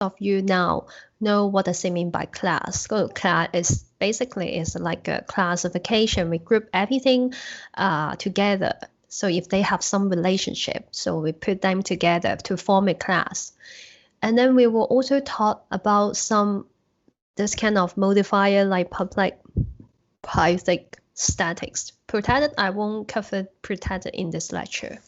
of you now know what does it mean by class. So class is basically like a classification. We group everything together. So if they have some relationship, so we put them together to form a class. And then we will also talk about this kind of modifier like public, private, statics. Protected, I won't cover protected in this lecture.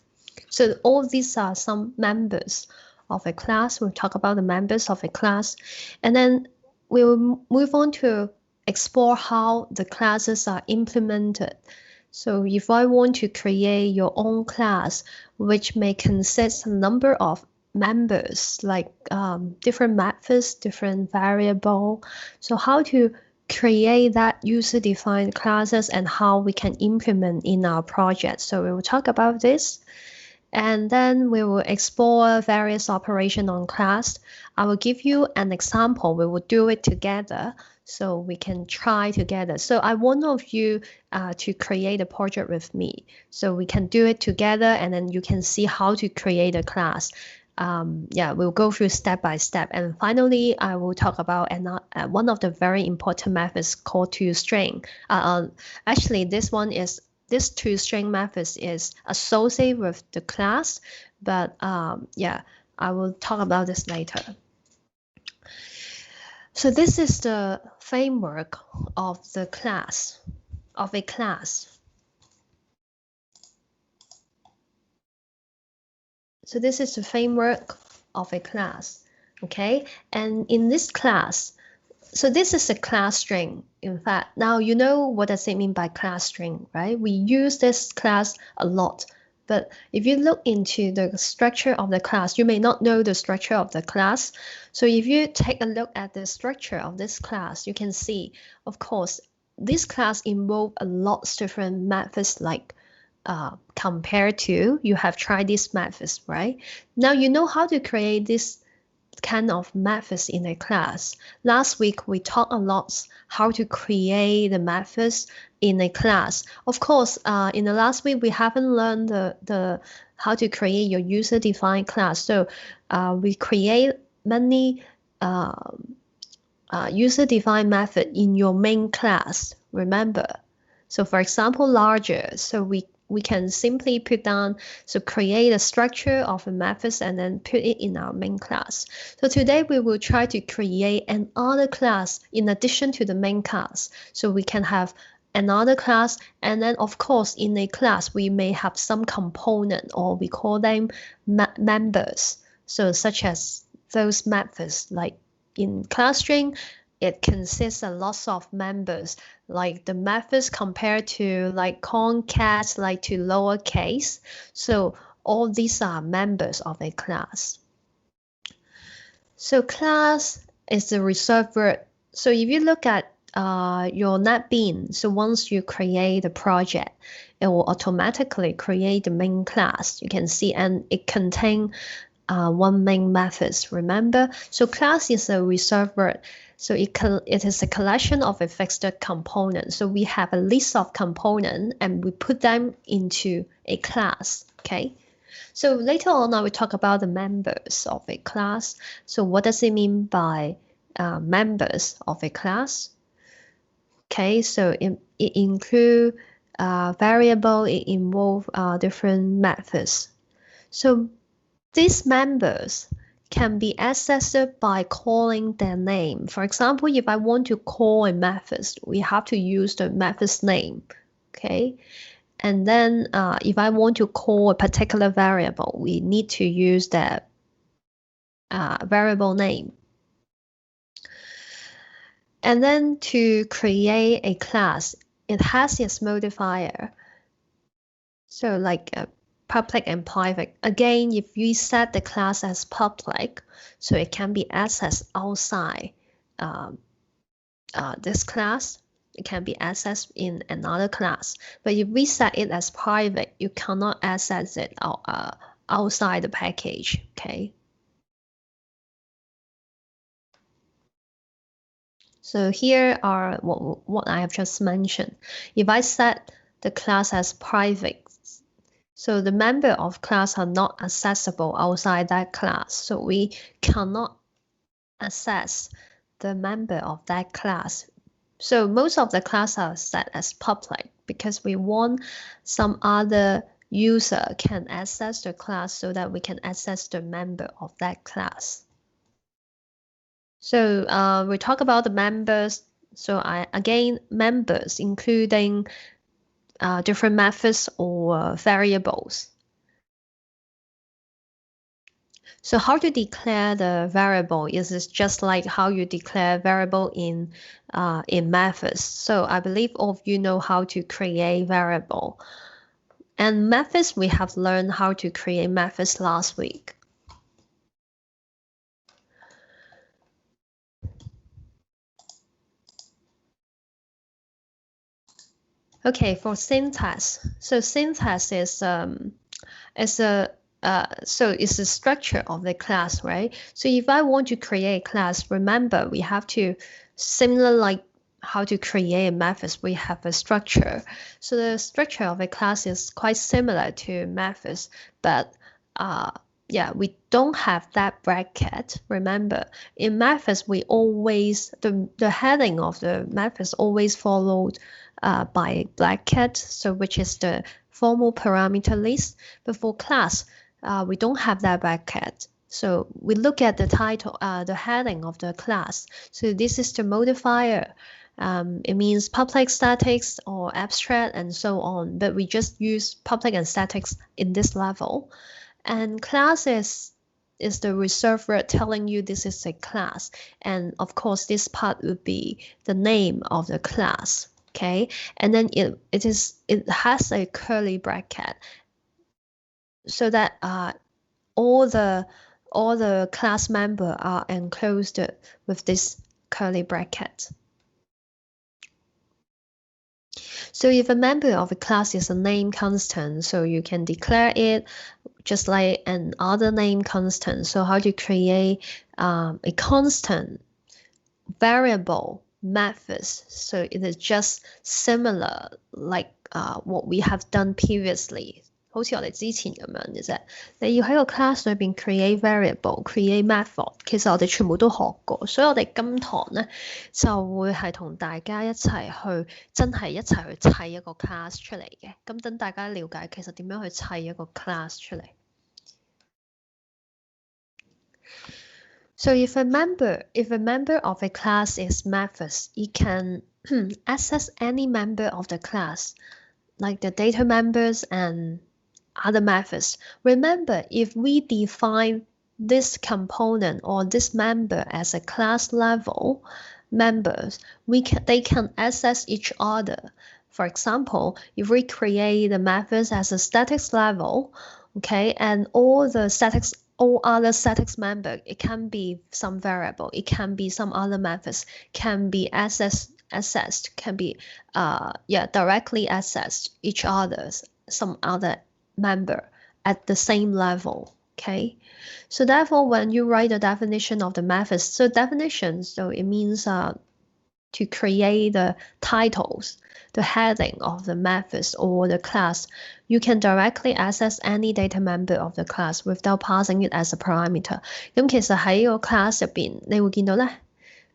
So all these are some members of a class. We'll talk about the members of a class. And then we will move on to explore how the classes are implemented. So if I want to create your own class, which may consist a number of members, like different methods, different variable. So how to create that user-defined classes and how we can implement in our project. So we will talk about this. And then we will explore various operation on class. I will give you an example. We will do it together so we can try together. So I want of you to create a project with me. So we can do it together and then you can see how to create a class. We'll go through step by step. And finally, I will talk about one of the very important methods called toString. Actually, this toString methods is associated with the class, but I will talk about this later. So this is the framework of a class. So this is the framework of a class, okay? And in this class, so this is a class string. In fact, now you know what does it mean by class string, right? We use this class a lot. But if you look into the structure of the class, you may not know the structure of the class. So if you take a look at the structure of this class, you can see, of course, this class involves a lot of different methods like compared to, you have tried these methods, right? Now you know how to create this kind of methods in a class. Last week, we talked a lot how to create the methods in a class. Of course, in the last week, we haven't learned the how to create your user-defined class. So we create many user-defined method in your main class, remember? So for example, larger, so we can simply put down, so create a structure of a methods and then put it in our main class. So today we will try to create another class in addition to the main class. So we can have another class, and then of course in a class we may have some component, or we call them members. So such as those methods, like in class string, it consists of lots of members, like the methods compared to like concat, like to lowercase. So all these are members of a class. So class is the reserved word. So if you look at your NetBeans, so once you create a project, it will automatically create the main class. You can see, and it contains one main methods, remember? So class is a reserved word. So it is a collection of a fixed component. So we have a list of components and we put them into a class, okay? So later on, I will talk about the members of a class. So what does it mean by members of a class? Okay, so it includes variable, it involves different methods. So these members can be accessed by calling their name. For example, if I want to call a method, we have to use the method's name, okay? And then if I want to call a particular variable, we need to use that variable name. And then to create a class, it has its modifier. So like public and private. Again, if we set the class as public, so it can be accessed outside this class. It can be accessed in another class. But if we set it as private, you cannot access it outside the package, okay? So here are what I have just mentioned. If I set the class as private, so the member of class are not accessible outside that class. So we cannot access the member of that class. So most of the class are set as public because we want some other user can access the class so that we can access the member of that class. So we talk about the members. So again, members including different methods or variables. So how to declare the variable is just like how you declare variable in methods. So I believe all of you know how to create variable. And methods, we have learned how to create methods last week. Okay, for syntax. So syntax is it's a structure of the class, right? So if I want to create a class, remember we have to, similar like how to create a methods, we have a structure. So the structure of a class is quite similar to methods, but yeah, we don't have that bracket. Remember, in methods, we always, the heading of the methods always followed by a bracket, so which is the formal parameter list. But for class, we don't have that bracket. So we look at the title, the heading of the class. So this is the modifier. It means public, statics, or abstract, and so on. But we just use public and statics in this level. And class is the reserved word telling you this is a class. And of course, this part would be the name of the class. Okay, and then it has a curly bracket so that all the class member are enclosed with this curly bracket. So if a member of a class is a name constant, so you can declare it just like an other name constant. So how to create a constant variable methods. So it is just similar like what we have done previously. 好似我哋之前咁樣嘅啫，你要喺個 class 裏邊 create variable、create method，其實我哋全部都學過，所以我哋今堂咧就會係同大家一齊去真係一齊去砌一個 class 出嚟嘅。咁等大家了解其實點樣去砌一個 class 出嚟。So if a member of a class is methods, it can access any member of the class, like the data members and other methods. Remember, if we define this component or this member as a class level members, they can access each other. For example, if we create the methods as a statics level, okay, and all other statics member, it can be some variable, it can be some other methods, can be accessed, can be directly accessed each other's some other member at the same level. Okay, so therefore when you write the definition of the methods, so definition, so it means to create the titles, the heading of the methods or the class, you can directly access any data member of the class without passing it as a parameter. 咁其實喺個 class 入邊，你會見到咧，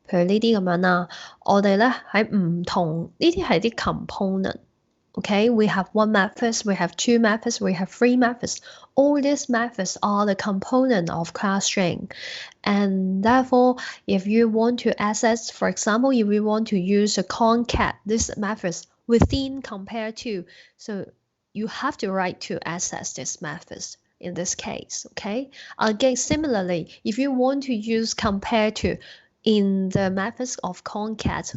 譬如呢啲咁樣啦，我哋咧喺唔同呢啲係啲 component。Okay, we have one methods, we have two methods, we have three methods. All these methods are the component of class string. And therefore, if you want to access, for example, if we want to use a concat, this methods within compare to, so you have to write to access this methods in this case, okay? Again, similarly, if you want to use compare to in the methods of concat,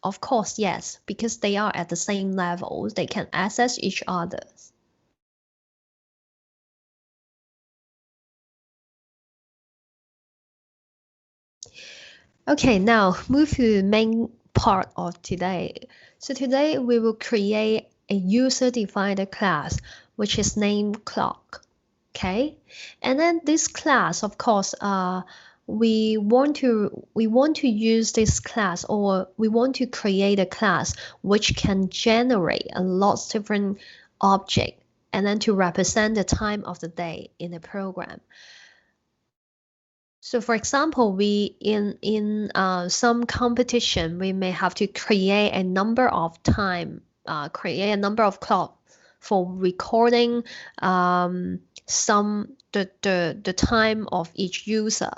of course, yes, because they are at the same level, they can access each other. Okay, now move to the main part of today. So today we will create a user-defined class, which is named clock. Okay, and then this class, of course, we want to use this class, or we want to create a class which can generate a lot of different objects and then to represent the time of the day in the program. So for example, we in some competition, we may have to create a number of create a number of clock for recording the time of each user.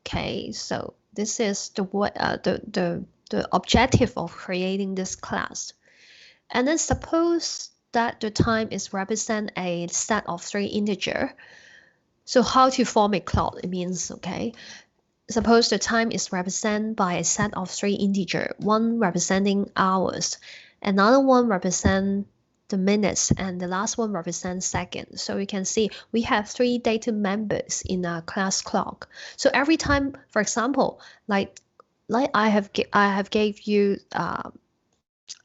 Okay, so this is the objective of creating this class. And then suppose that the time is represent a set of 3 integer. So how to form a clock? It means, okay, suppose the time is represented by a set of 3 integer, one representing hours, another one represents the minutes, and the last one represents seconds. So you can see we have 3 data members in a class clock. So every time, for example, like I have gave you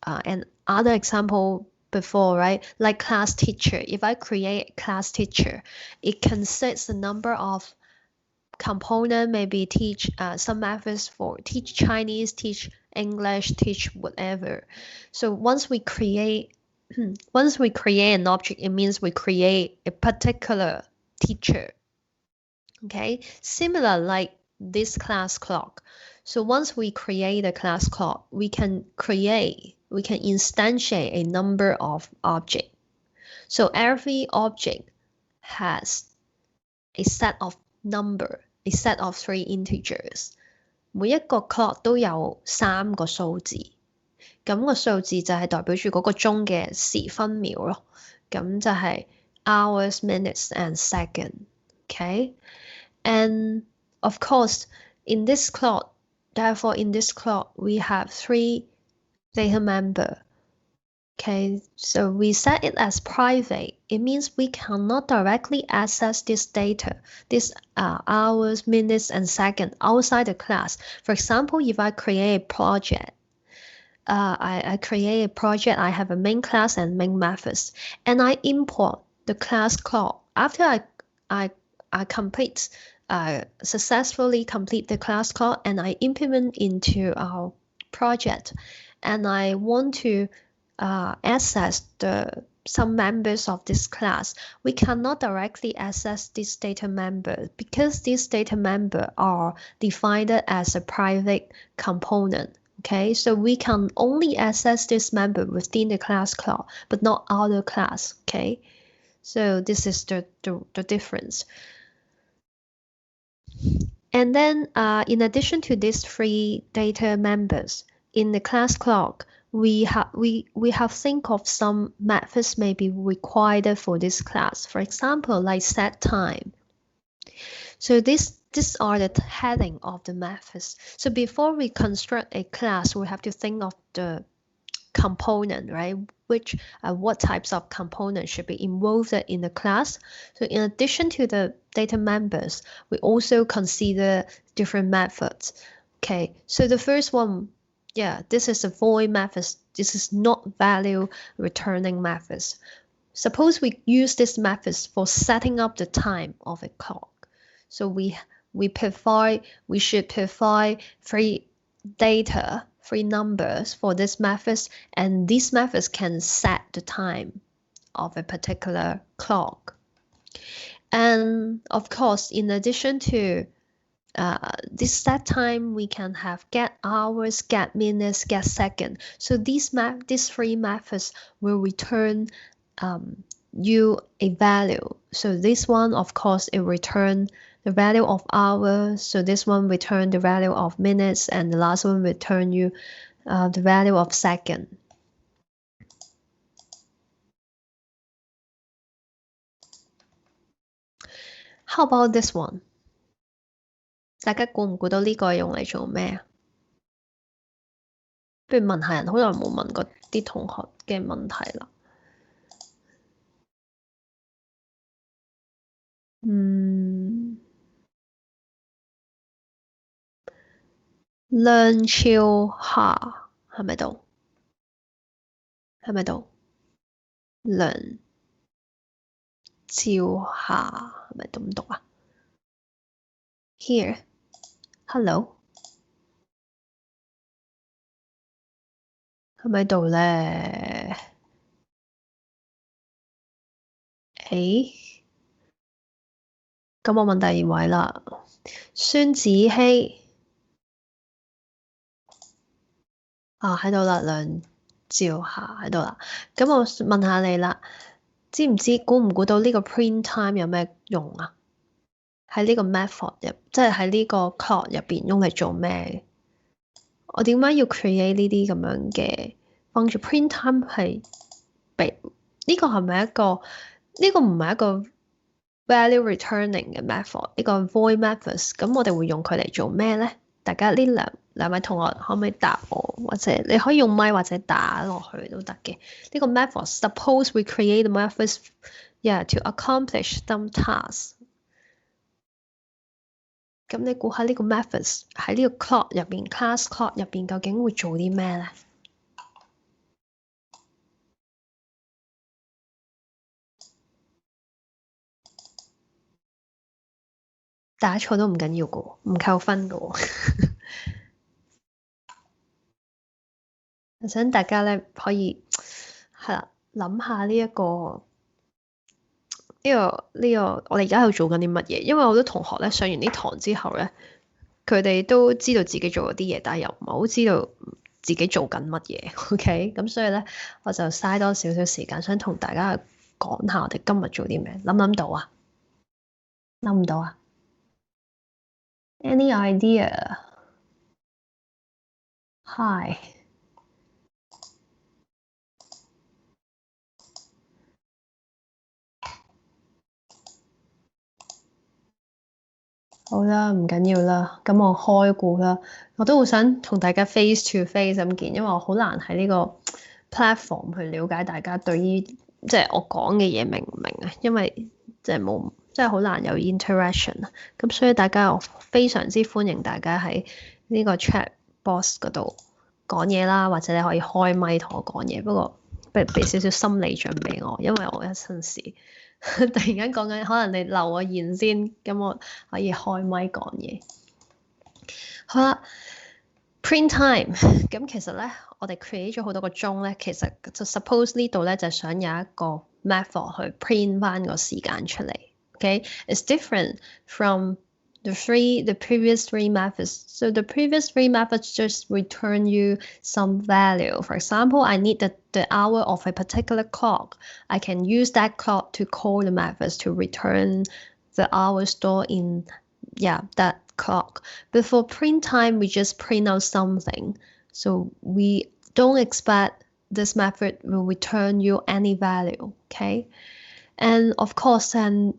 an other example before, right? Like class teacher. If I create class teacher, it consists a number of component, maybe teach some methods for teach Chinese, teach English, teach whatever. So once we create an object, it means we create a particular teacher. Okay, similar like this class clock. So once we create a class clock, we can instantiate a number of objects. So every object has a set of number, a set of 3 integers. 每一個 clock 都有3個數字，咁個數字就係代表住嗰個鐘嘅時分秒咯。咁就係 hours, minutes, and second. Okay, and of course, therefore in this clock we have 3 data member. Okay, so we set it as private. It means we cannot directly access this data, this hours, minutes, and seconds outside the class. For example, if I create a project, I create a project, I have a main class and main methods, and I import the class clock. After I successfully complete the class clock, and I implement into our project, and I want to access some members of this class, we cannot directly access this data member because these data member are defined as a private component. Okay, so we can only access this member within the class clock, but not other class. Okay, so this is the difference. And then in addition to these 3 data members in the class clock, we have think of some methods may be required for this class. For example, like set time. So these are the heading of the methods. So before we construct a class, we have to think of the component, right? What types of components should be involved in the class. So in addition to the data members, we also consider different methods. Okay, so the first one, yeah, this is a void method. This is not value returning methods. Suppose we use this method for setting up the time of a clock. So we should provide 3 numbers for this methods, and these methods can set the time of a particular clock. And of course, in addition to this set time, we can have get hours, get minutes, get second. So these 3 methods will return you a value. So this one, of course, it return the value of hours. So this one return the value of minutes, and the last one return you the value of second. How about this one? 大家估唔估到呢個用嚟做咩啊？不如問下人，好耐冇問過啲同學嘅問題啦。梁朝霞係咪到？係咪到？梁朝霞係咪咁讀啊 ？Here, hello， 係咪度咧？咁我問第2位啦。孫子希喺度啦，梁兆霞喺度啦。咁我問下你啦，知唔知估唔估到呢個 print time 有咩用啊？喺呢個 method 入，即係喺呢個 clock 入邊用嚟做咩？我點解要 create 呢啲咁樣嘅 function？print time 係呢個係咪一個？呢個唔係一個 value returning 嘅 method，呢個 void methods。咁我哋會用佢嚟做咩咧？大家呢兩位同學可唔可以答我？或者你可以用咪或者打落去都得嘅。呢個 method suppose we create the methods to accomplish some tasks。咁你估下呢個 methods 喺呢個 clock 入邊 class clock 入邊究竟會做啲咩咧？打錯都唔緊要嘅，唔扣分嘅。我想大家咧可以係啦，諗下呢個，我哋而家喺度做緊啲乜嘢？因為好多同學咧上完呢堂之後咧，佢哋都知道自己做咗啲嘢，但係又唔係好知道自己做緊乜嘢。OK，咁所以咧我就嘥多少少時間，想同大家講下我哋今日做啲咩。諗唔諗到啊？諗唔到啊？Any idea? Hi。好啦，唔緊要啦，咁我開估啦。我都好想同大家 face to face 咁見，因為我好難喺呢個 platform 去了解大家對於即係我講嘅嘢明唔明啊？因為即係冇，即係好難有 interaction 啊。咁所以大家我非常之歡迎大家喺呢個 chat box 嗰度講嘢啦，或者你可以開咪同我講嘢。不過俾少少心理準備我，因為我一陣時。突然間講緊，可能你留我言先，咁我可以開咪講嘢。好啦，print time，咁其實咧，我哋 create 咗好多個鐘咧，其實就 suppose 呢度咧就想有一個 method 去 print 翻個時間出嚟。Okay，it's different from the previous three methods. So the previous three methods just return you some value. For example, I need the hour of a particular clock. I can use that clock to call the methods to return the hour stored in that clock. But for print time, we just print out something. So we don't expect this method will return you any value. Okay. And of course, and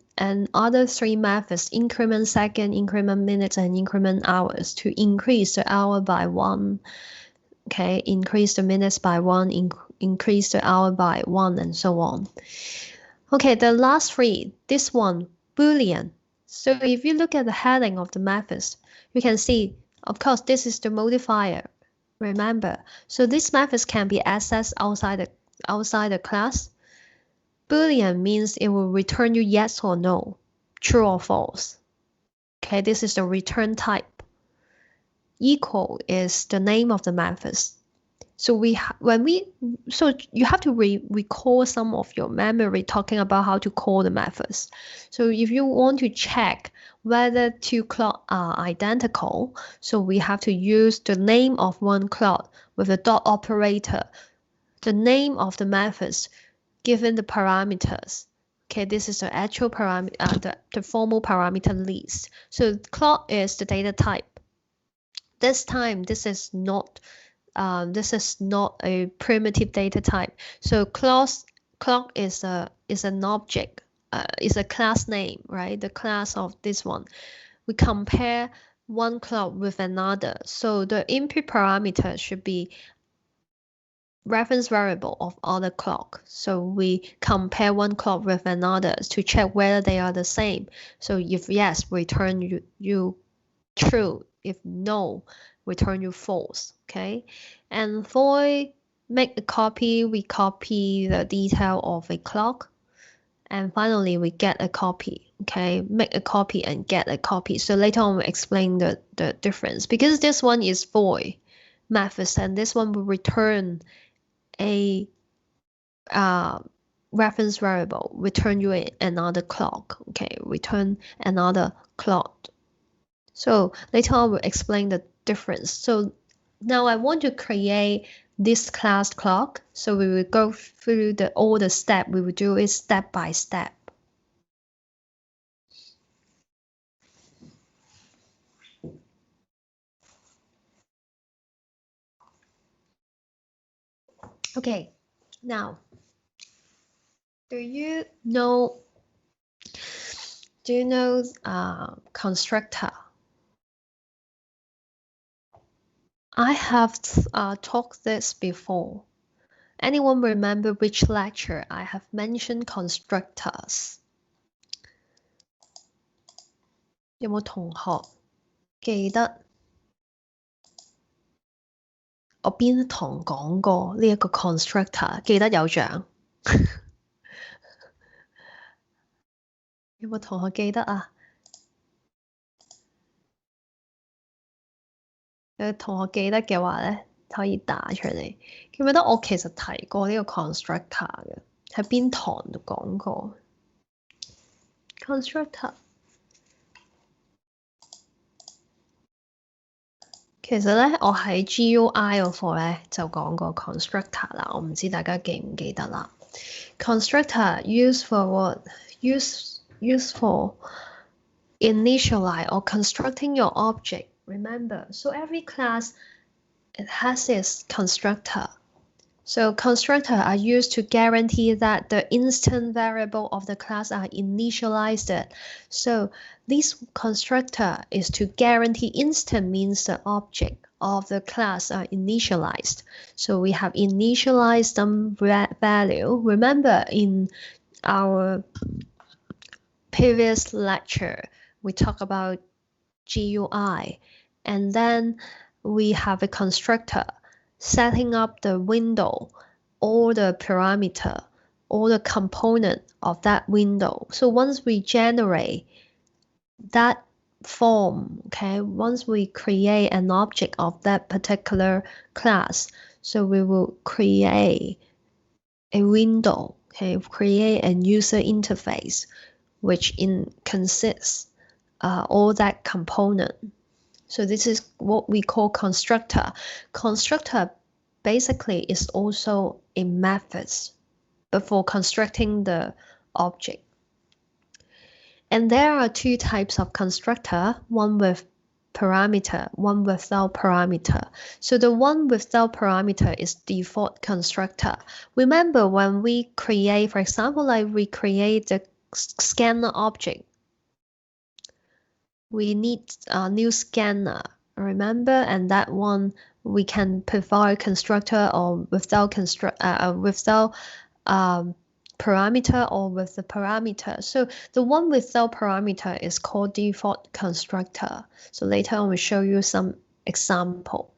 other three methods, increment second, increment minutes, and increment hours, to increase the hour by 1, okay, increase the minutes by 1, increase the hour by 1, and so on. Okay, the last three, this one, Boolean. So if you look at the heading of the methods, you can see, of course, this is the modifier. Remember, so these methods can be accessed outside the class. Boolean means it will return you yes or no, true or false. Okay, this is the return type. Equal is the name of the methods. So you have to recall some of your memory talking about how to call the methods. So if you want to check whether two clocks are identical, so we have to use the name of one clock with a dot operator, the name of the methods given the parameters. Okay, this is the actual parameter, the formal parameter list. So clock is the data type. This time, this is not a primitive data type. So clock is an object, is a class name, right? The class of this one. We compare one clock with another. So the input parameter should be reference variable of other clock. So we compare one clock with another to check whether they are the same. So if yes, return you true. If no, return you false. Okay. And for make a copy, we copy the detail of a clock. And finally, we get a copy. Okay, make a copy and get a copy. So later on, we'll explain the difference. Because this one is void methods, and this one will return a reference variable, return you another clock. Okay, return another clock. So later on, we'll explain the difference. So now I want to create this class clock. So we will go through all the steps. We will do it step by step. Okay, now, do you know constructor? I have talked this before. Anyone remember which lecture I have mentioned constructors? 有冇同學記得我邊一堂講過呢一個 constructor？記得有獎？有冇同學記得啊？有同學記得嘅話咧，可以打出嚟。記唔記得我其實提過呢個 constructor 嘅？喺邊堂度講過 constructor？其實咧，我喺 GUI 嗰課咧就講過 constructor 啦，我唔知大家記唔記得啦。Constructor used for what? Used for initialize or constructing your object. Remember, so every class it has its constructor. So constructors are used to guarantee that the instant variable of the class are initialized. So this constructor is to guarantee instant means the object of the class are initialized. So we have initialized some value. Remember in our previous lecture, we talked about GUI, and then we have a constructor setting up the window, all the parameter, all the component of that window. So once we generate that form, okay, once we create an object of that particular class, so we will create a window, okay, create a user interface, which consists all that component. So this is what we call constructor. Constructor basically is also a method, but for constructing the object. And there are two types of constructor, one with parameter, one without parameter. So the one without parameter is default constructor. Remember when we create, for example, like we create the scanner object, we need a new scanner, remember? And that one we can provide constructor or without parameter or with the parameter. So the one without parameter is called default constructor. So later on we'll show you some example.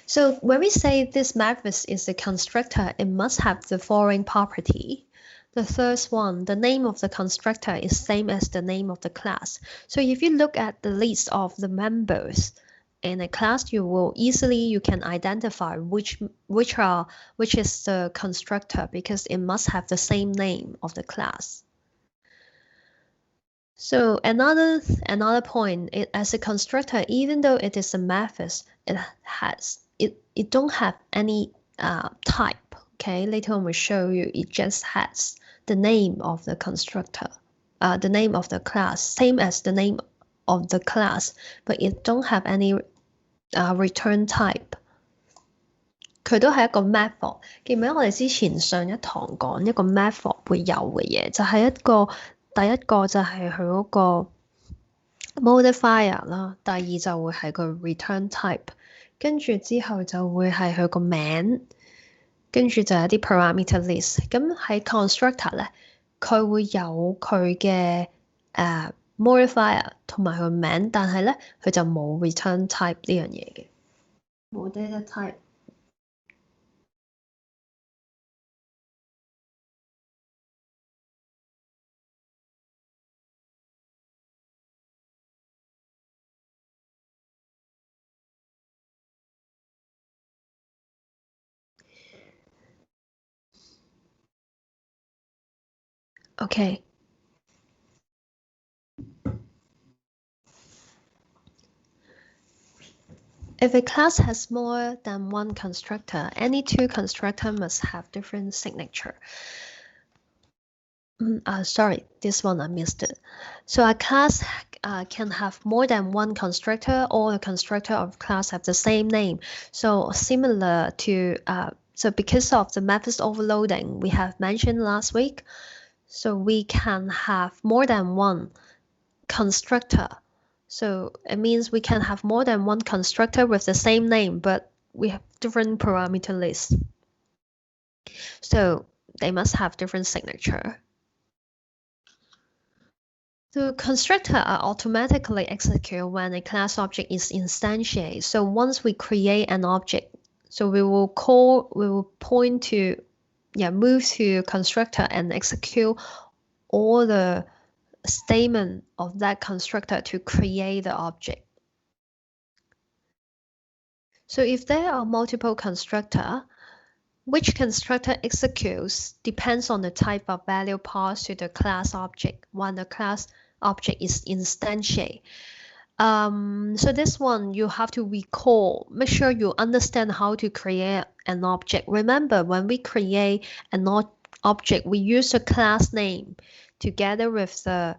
So when we say this method is a constructor, it must have the following property. The first one, the name of the constructor is same as the name of the class. So if you look at the list of the members in a class, you can identify which is the constructor because it must have the same name of the class. So another point, as a constructor, even though it is a method, it don't have any type. Okay, later on we'll show you. It just has the name of the constructor, the name of the class, same as the name of the class, but it don't have any return type. 佢都係一個 method。記唔記得我哋之前上一堂講一個 method 會有嘅嘢，就係第一個就係佢嗰個 modifier 啦，第二就會係個 return type，跟住之後就會係佢個名，跟住就有啲 parameter list。咁喺 constructor 咧，佢會有佢嘅modifier 同埋佢個名，但係咧佢就冇 return type 呢樣嘢嘅，冇 data type。Okay. If a class has more than one constructor, any two constructors must have different signature. Sorry, this one I missed it. So a class can have more than one constructor, or the constructor of class have the same name. So similar to, so because of the methods overloading we have mentioned last week, so we can have more than one constructor. So it means we can have more than one constructor with the same name, but we have different parameter lists. So they must have different signature. The constructor are automatically executed when a class object is instantiated. So once we create an object, so we will point to, move to constructor and execute all the statement of that constructor to create the object. So if there are multiple constructor, which constructor executes depends on the type of value passed to the class object when the class object is instantiated. So this one you have to recall, make sure you understand how to create an object. Remember, when we create an object, we use the class name together with the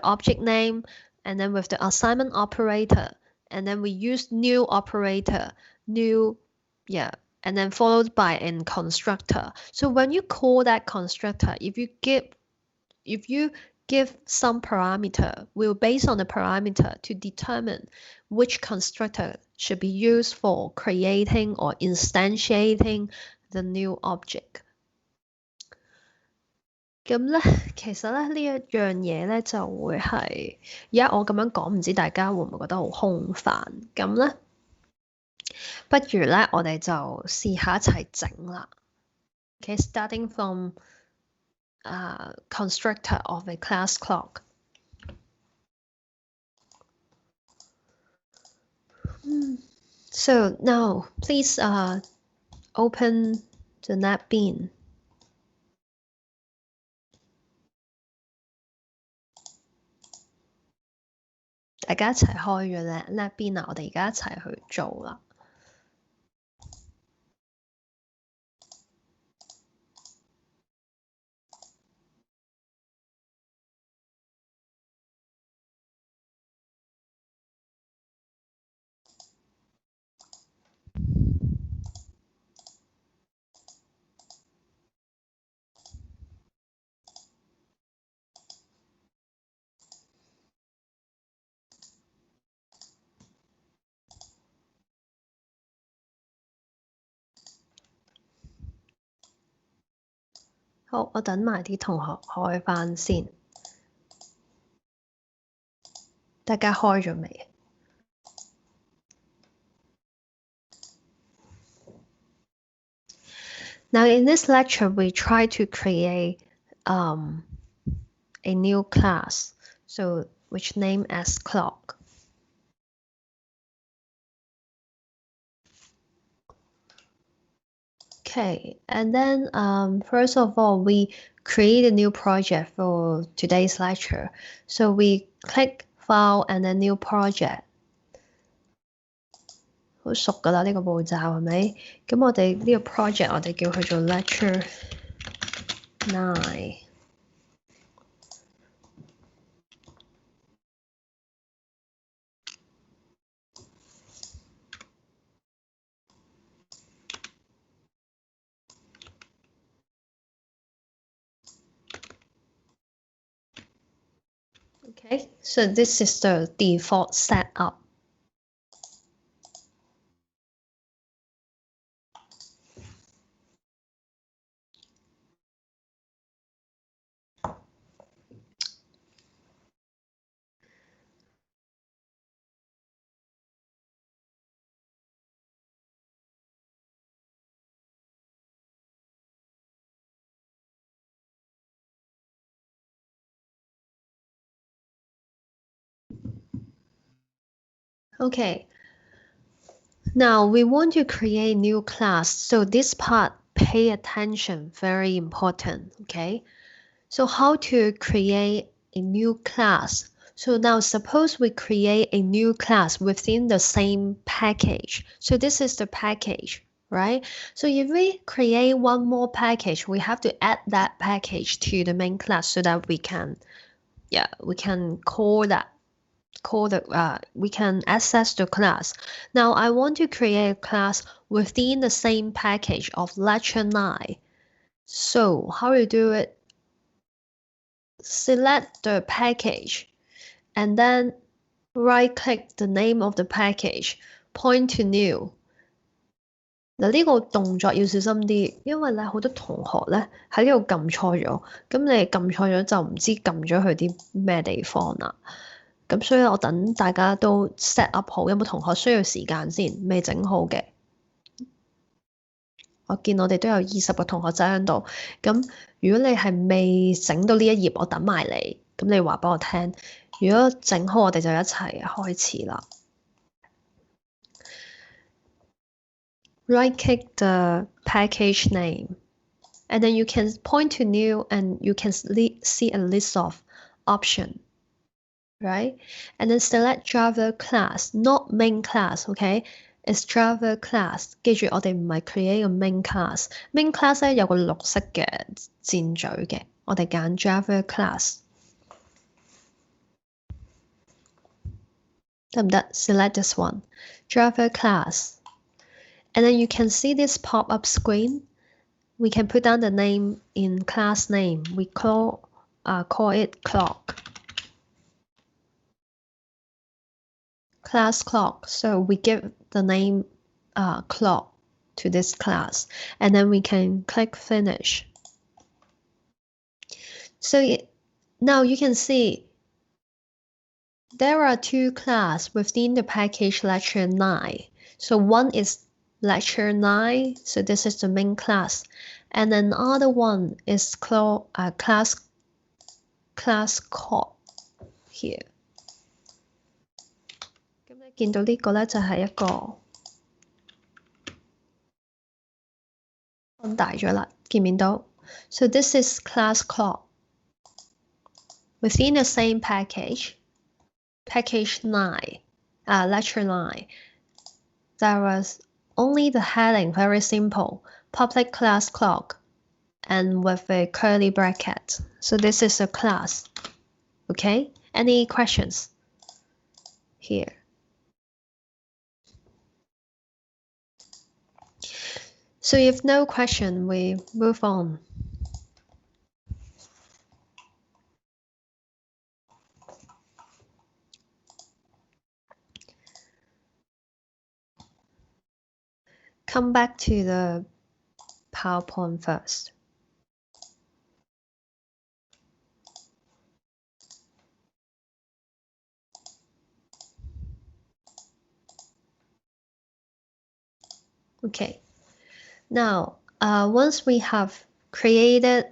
object name, and then with the assignment operator, and then we use new operator, and then followed by a constructor. So when you call that constructor, if you give some parameter, we'll base on the parameter to determine which constructor should be used for creating or instantiating the new object. 咁咧，其實咧呢一樣嘢咧就會係，而家我咁樣講，唔知大家會唔會覺得好空泛？咁咧，不如咧我哋就試下一齊整啦。Okay, starting from constructor of a class clock. So now please open the NetBeans. 大家一齊開咗NetBeans啊！我哋而家一齊去做啦。好，我等埋啲同學開返先。大家開咗未？ Now in this lecture, we try to create a new class, so which name as clock. Okay, and then first of all, we create a new project for today's lecture. So we click File and then New Project. 好熟㗎啦，呢個步驟係咪？咁我哋呢個 project 我哋叫佢做 Lecture 9。Okay, so this is the default setup. Okay, now we want to create a new class. So this part, pay attention, very important, okay? So how to create a new class? So now suppose we create a new class within the same package. So this is the package, right? So if we create one more package, we have to add that package to the main class so that we can we can access the class. Now I want to create a class within the same package of lecture 9. So how you do it? Select the package and then right click the name of the package, point to new。嗱呢個動作要小心啲，因為咧好多同學咧喺呢度撳錯咗，咁你撳錯咗就唔知撳咗去啲咩地方啦。咁所以我等大家都 set up 好，有冇同學需要時間先？未整好嘅，我見我哋都有20個同學仔喺度。咁如果你係未整到呢一頁，我等埋你，咁你話俾我聽。如果整好，我哋就一齊開始啦。Right-click the package name, and then you can point to new, and you can see a list of options, right? And then select Java class, not main class, okay? It's Java class. 記住我哋唔係 create 個 main class。main class 咧有個綠色嘅箭嘴嘅，我哋揀 Java class。得唔得？ Select this one, Java class. And then you can see this pop-up screen. We can put down the name in class name. We call it clock. Class clock. So we give the name clock to this class. And then we can click finish. So now you can see there are two classes within the package lecture 9. So one is lecture 9, so this is the main class, and another one is class called here。咁你見到呢個咧就係一個放大咗啦，見唔見到 ？So this is class called within the same package 9, lecture 9. There was only the heading, very simple, public class clock, and with a curly bracket. So this is a class. Okay, any questions here? So if no question, we move on. Come back to the PowerPoint first. Okay, now once we have created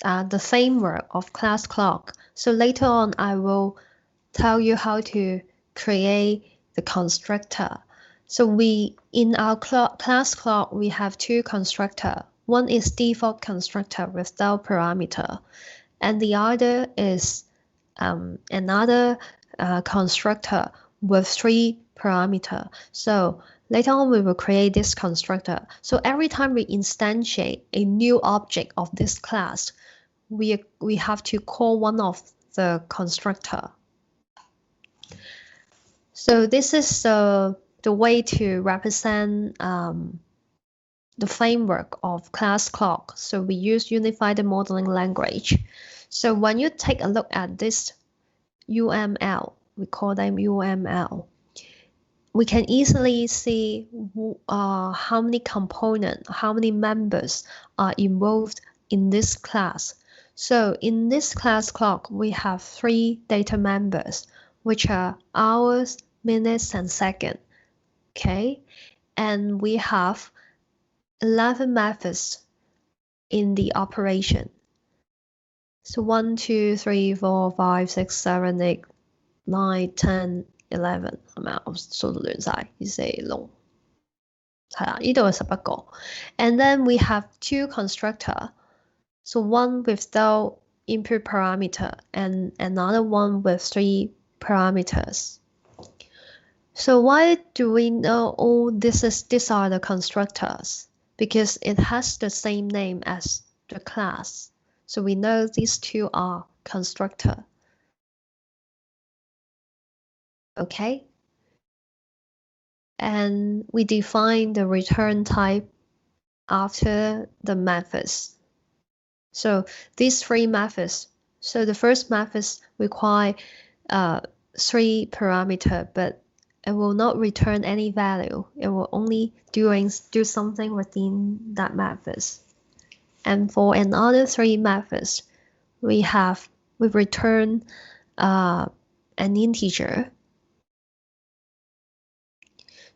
the framework of class clock, so later on I will tell you how to create the constructor. So in our class clock, we have two constructors. One is default constructor without parameter, and the other is another constructor with 3 parameters. So later on, we will create this constructor. So every time we instantiate a new object of this class, we have to call one of the constructor. So this is the way to represent the framework of class clock. So we use unified modeling language. So when you take a look at this UML, we call them UML, we can easily see how many components, how many members are involved in this class. So in this class clock, we have 3 data members, which are hours, minutes, and seconds. Okay, and we have 11 methods in the operation. So 1, 2, 3, 4, 5, 6, 7, 8, 9, 10, 11係咪啊？我數到亂晒，2、4、6，係啦，呢度有11個。And then we have 2 constructors. So one without input parameter and another one with 3 parameters. So why do we know these are the constructors? Because it has the same name as the class. So we know these two are constructor. Okay? And we define the return type after the methods. So these 3 methods. So the first methods require 3 parameter, but it will not return any value. It will only do something within that methods. And for another 3 methods, we return an integer.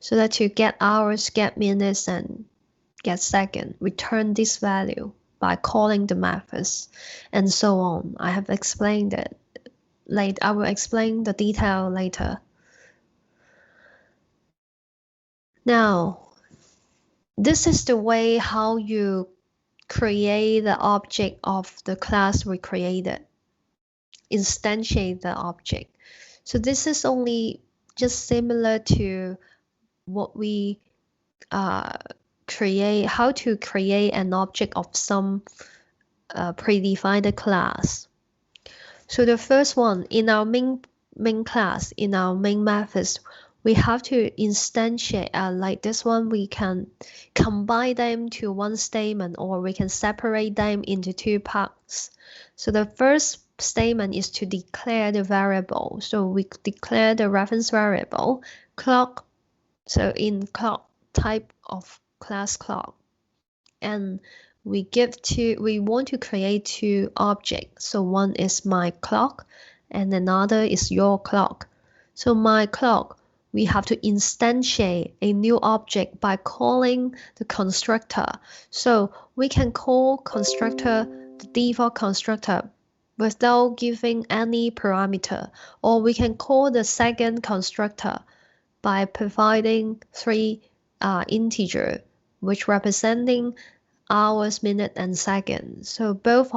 So that to get hours, get minutes, and get second, return this value by calling the methods, and so on. I have explained it. I will explain the detail later. Now, this is the way how you create the object of the class we created. Instantiate the object. So this is only just similar to what we how to create an object of some predefined class. So the first one, in our main class, in our main methods, we have to instantiate, like this one, we can combine them to one statement, or we can separate them into 2 parts. So the first statement is to declare the variable. So we declare the reference variable, clock. So in clock, type of class clock. And we want to create 2 objects. So one is my clock and another is your clock. So my clock, we have to instantiate a new object by calling the constructor. So we can call constructor, the default constructor, without giving any parameter, or we can call the second constructor by providing 3 integer, which representing hours, minute, and second. So both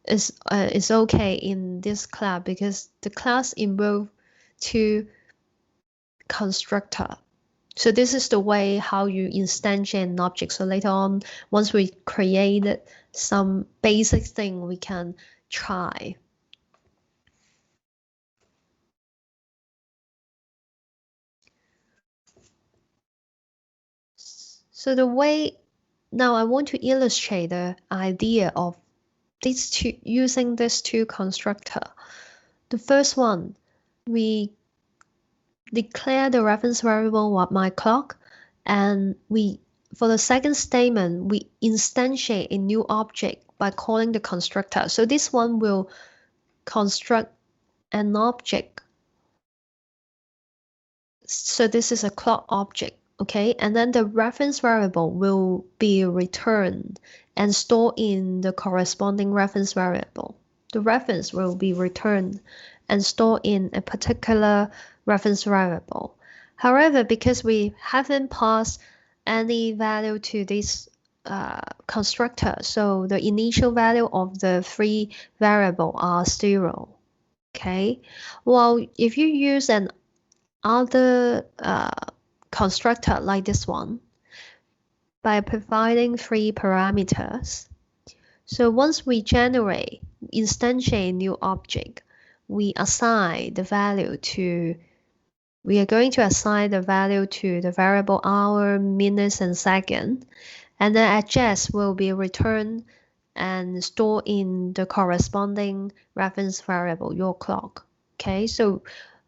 is okay in this class because the class involves 2 constructor. So this is the way how you instantiate an object. So later on, once we created some basic thing, we can try. So the way, now I want to illustrate the idea of using these 2 constructor. The first one, we declare the reference variable of my clock, and for the second statement, we instantiate a new object by calling the constructor. So this one will construct an object. So this is a clock object, okay? And then the reference variable will be returned and stored in the corresponding reference variable. The reference will be returned and stored in a particular reference variable. However, because we haven't passed any value to this constructor, so the initial value of the 3 variable are 0. Okay, well, if you use an other constructor like this one, by providing 3 parameters, so once we instantiate a new object, we assign the value to, we are going to assign the value to the variable hour, minutes, and second, and then address will be returned and stored in the corresponding reference variable, your clock. Okay, so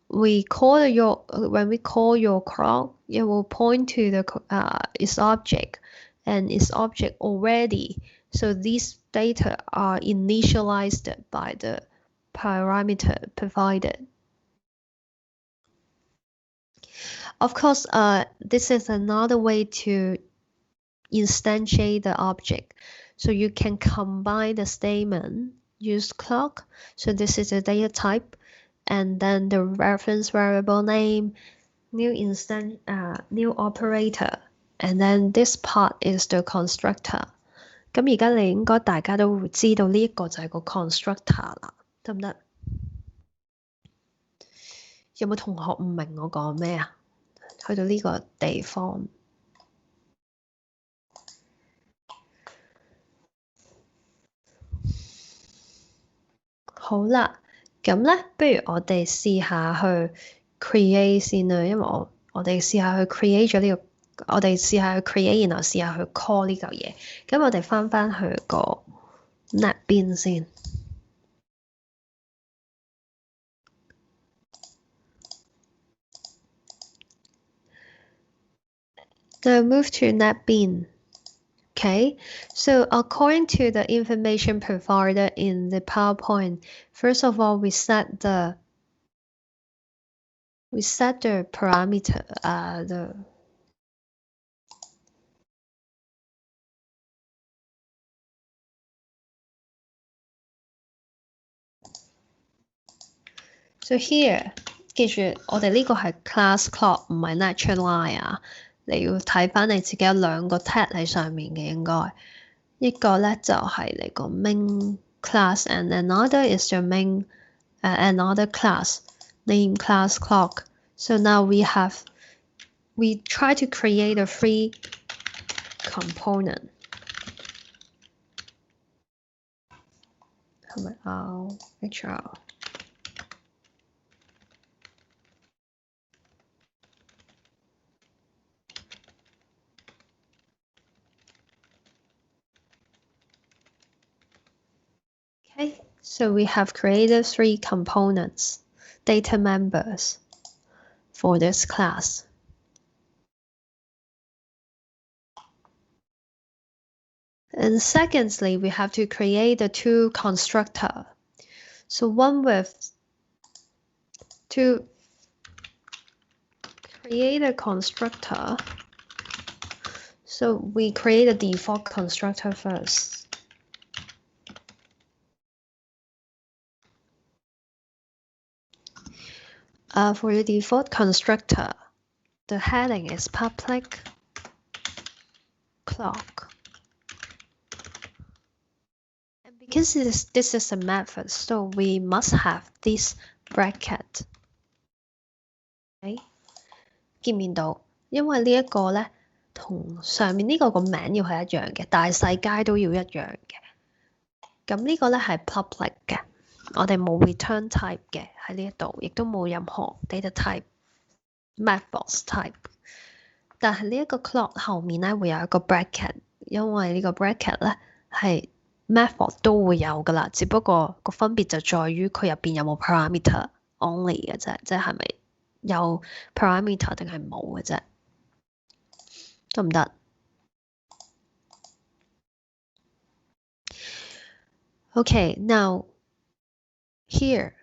when we call your clock, it will point to its object, and its object already. So these data are initialized by the parameter provided. Of course, this is another way to instantiate the object. So you can combine the statement, use clock. So this is a data type, and then the reference variable name, new operator, and then this part is the constructor. 咁而家你應該大家都會知道呢一個就係個 constructor 啦，得唔得？有冇同學唔明我講咩啊？去到呢個地方，好啦，咁咧，不如我哋試下去 create 先啦，因為我哋試下去 create 咗呢個，我哋試下去 create，然後試下去 call 呢嚿嘢。咁我哋翻去個 net 邊先。Now move to NetBean. Okay, so according to the information provided in the PowerPoint, first of all, we set the parameter, So here，記住我哋呢個係 class clock，唔係 natural line 啊。你要睇翻你自己有兩個 tag 喺上面嘅應該，一個咧就係你個 main class，and another is your main another class named class clock. So now we try to create a free component. 係咪 HR？Okay, so we have created 3 components, data members for this class. And secondly, we have to create the 2 constructor. So to create a constructor, so we create a default constructor first. For the default constructor, the heading is public clock. And because this is a method, so we must have this bracket. Okay? 見唔見到？因為呢一個咧，同上面呢個名要係一樣嘅，大細階都要一樣嘅。咁呢個咧係 public 嘅。我哋冇 return type 嘅喺呢一度，亦都冇任何 data type、mathbox type。但係呢一個 clock 後面咧會有一個 bracket，因為呢個 bracket 咧係 mathbox 都會有噶啦，只不過個分別就在於佢入邊有冇 parameter only 嘅啫，即係咪有 parameter 定係冇嘅啫，得唔得？Okay, now here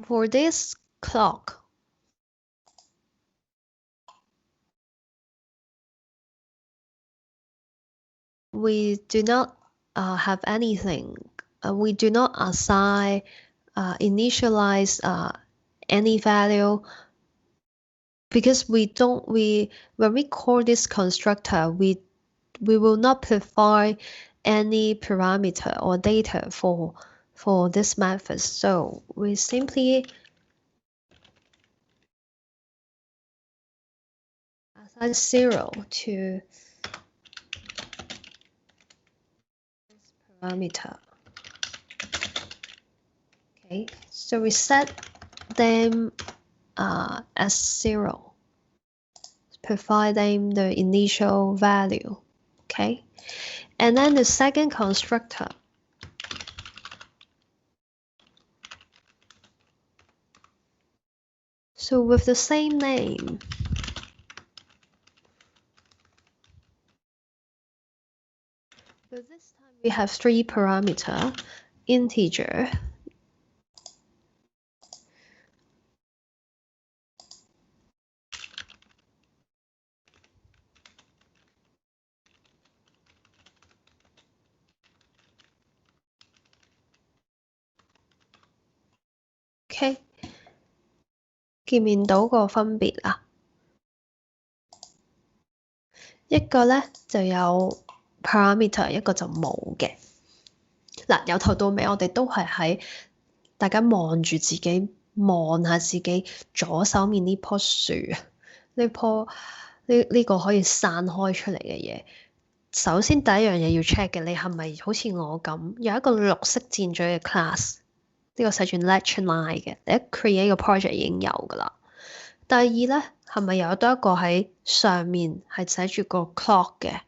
for this clock, we do not have anything. We do not assign, initialize any value because when we call this constructor, we will not provide any parameter or data for this method. So we simply assign 0 to this parameter. Okay, so we set them as 0, provide them the initial value. Okay, and then the second constructor. So with the same name, but this time we have 3 parameter, integer, OK， 見唔見到個分別啊？一個咧就有 parameter，一個就冇嘅。嗱，由頭到尾我哋都係喺大家望住自己，望下自己左手面呢棵樹，呢個可以散開出嚟嘅嘢。首先第一樣嘢要 check 嘅，你係咪好似我咁有一個綠色箭嘴嘅 class？呢個寫住 lecture line 嘅，你一 create 個 project 已經有㗎啦。第二咧，係咪有多一個喺上面係寫住個 clock 嘅？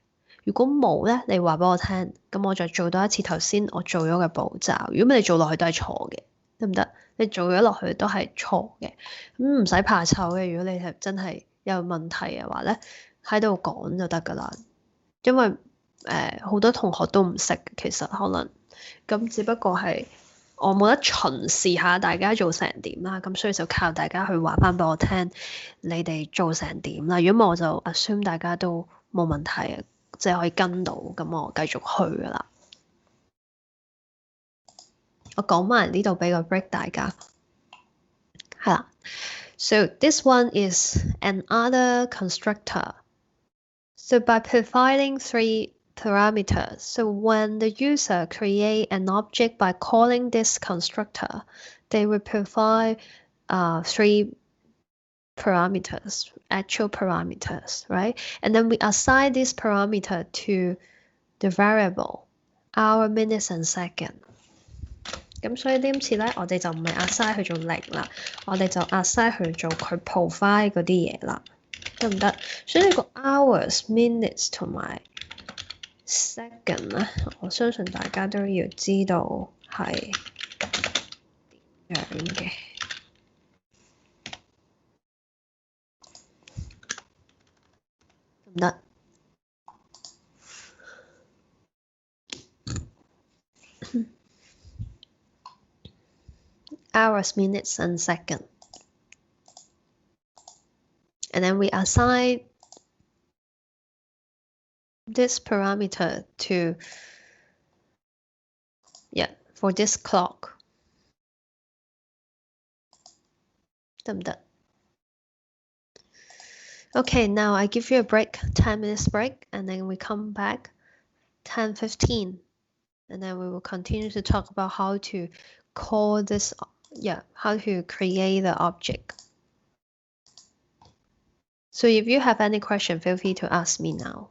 如果冇咧，你話俾我聽，咁我就做多一次頭先我做咗嘅步驟。如果唔係你做落去都係錯嘅，得唔得？你做咗落去都係錯嘅，咁唔使怕醜嘅。如果你係真係有問題嘅話咧，喺度講就得㗎啦。因為好多同學都唔識，其實可能咁，只不過係我冇得巡視下大家做成點啦，咁所以就靠大家去話翻俾我聽，你哋做成點啦。如果唔係我就 assume 大家都冇問題嘅，即係可以跟到，咁我繼續去噶啦。我講埋呢度俾個 break 大家，係啦。So this one is another constructor. So by providing three parameters, so when the user create an object by calling this constructor, they will provide three parameters, actual parameters, right? And then we assign this parameter to the variable hour, minutes and second. 咁所以今次咧，我哋就唔係 assign 去做零啦，我哋就 assign 去做佢 provide 嗰啲嘢啦。得唔得？所以呢個 hours、minutes 同埋 second 咧，我相信大家都要知道係點樣嘅。得唔得？Hours, minutes, and second. And then we assign this parameter to, for this clock. 得唔得？Okay, now I give you a break, 10 minutes break, and then we come back 10:15, and then we will continue to talk about how to call this, how to create the object. So if you have any question, feel free to ask me now.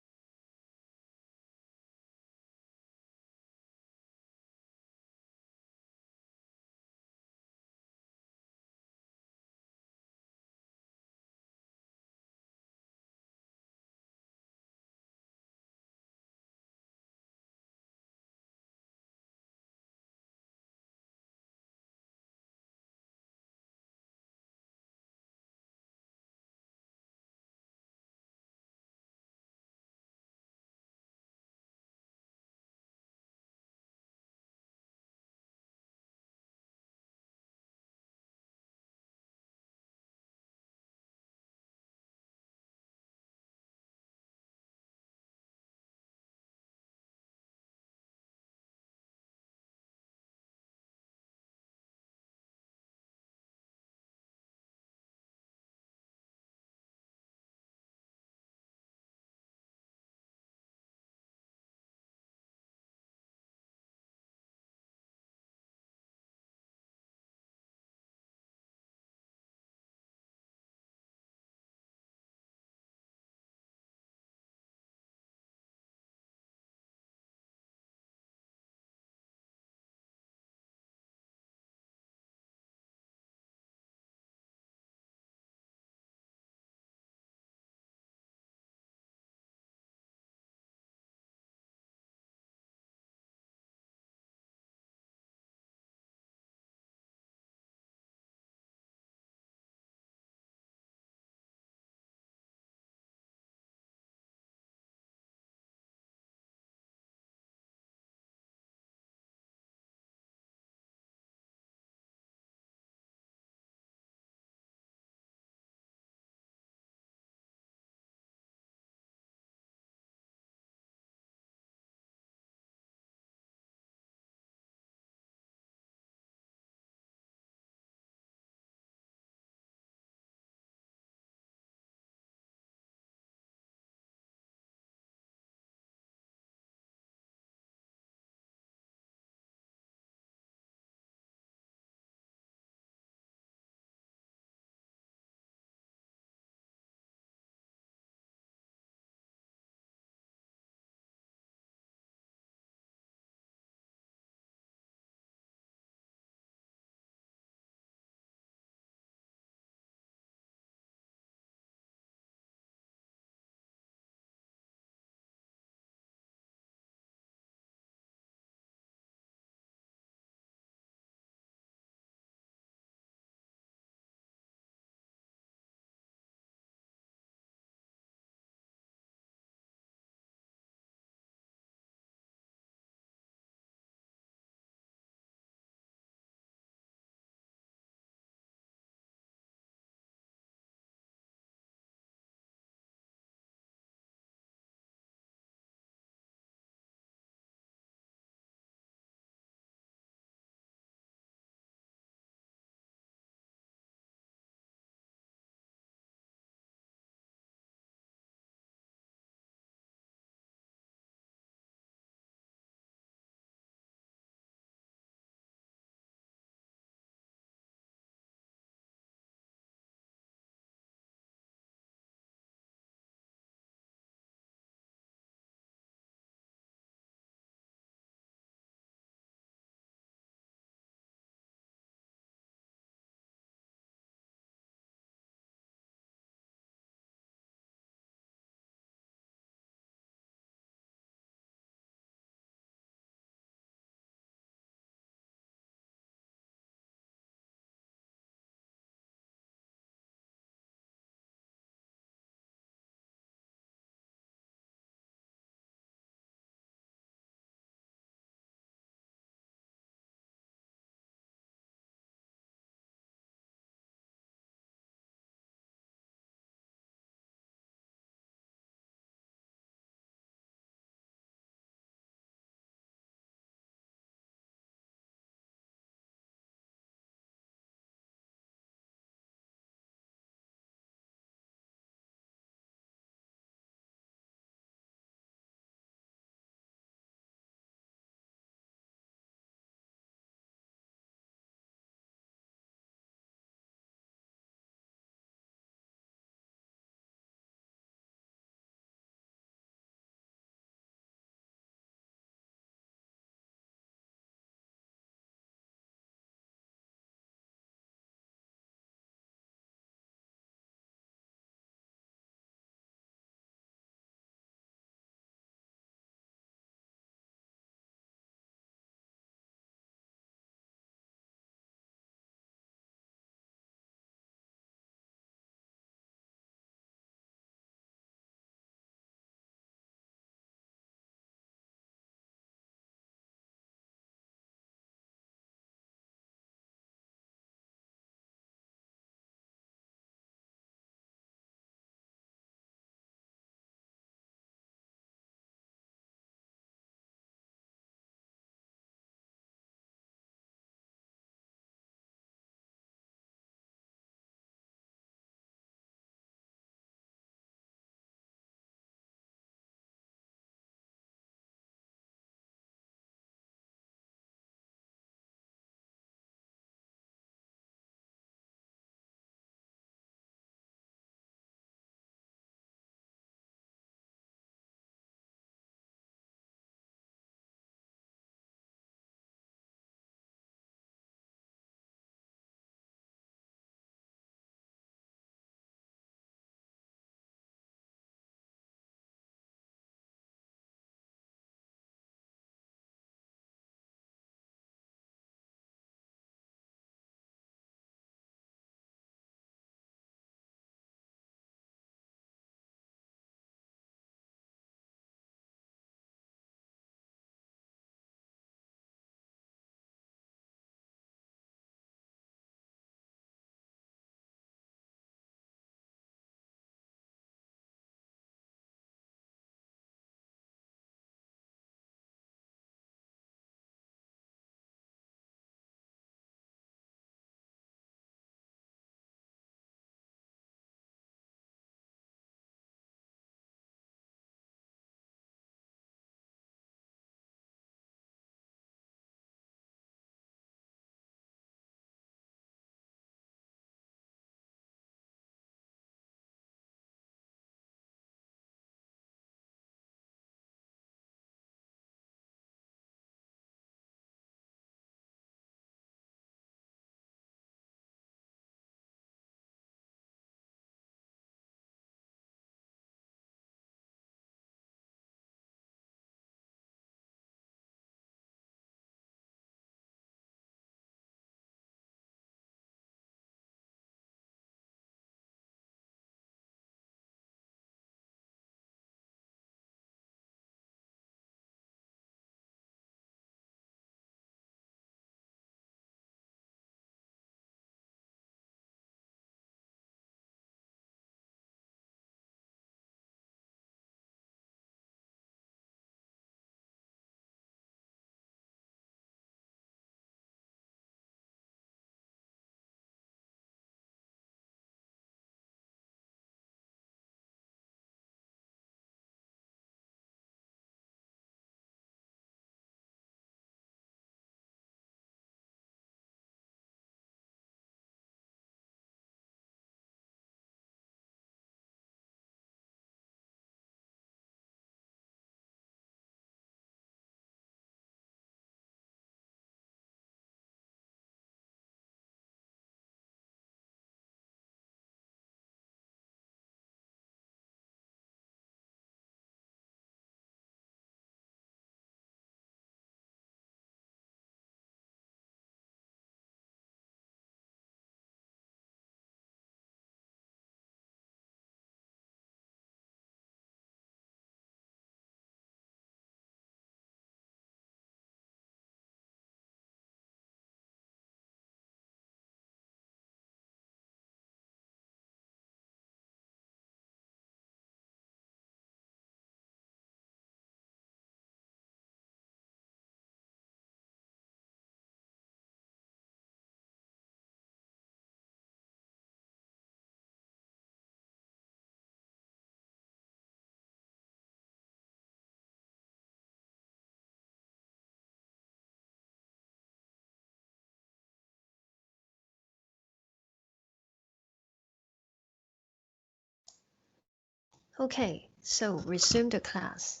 Okay, so resume the class.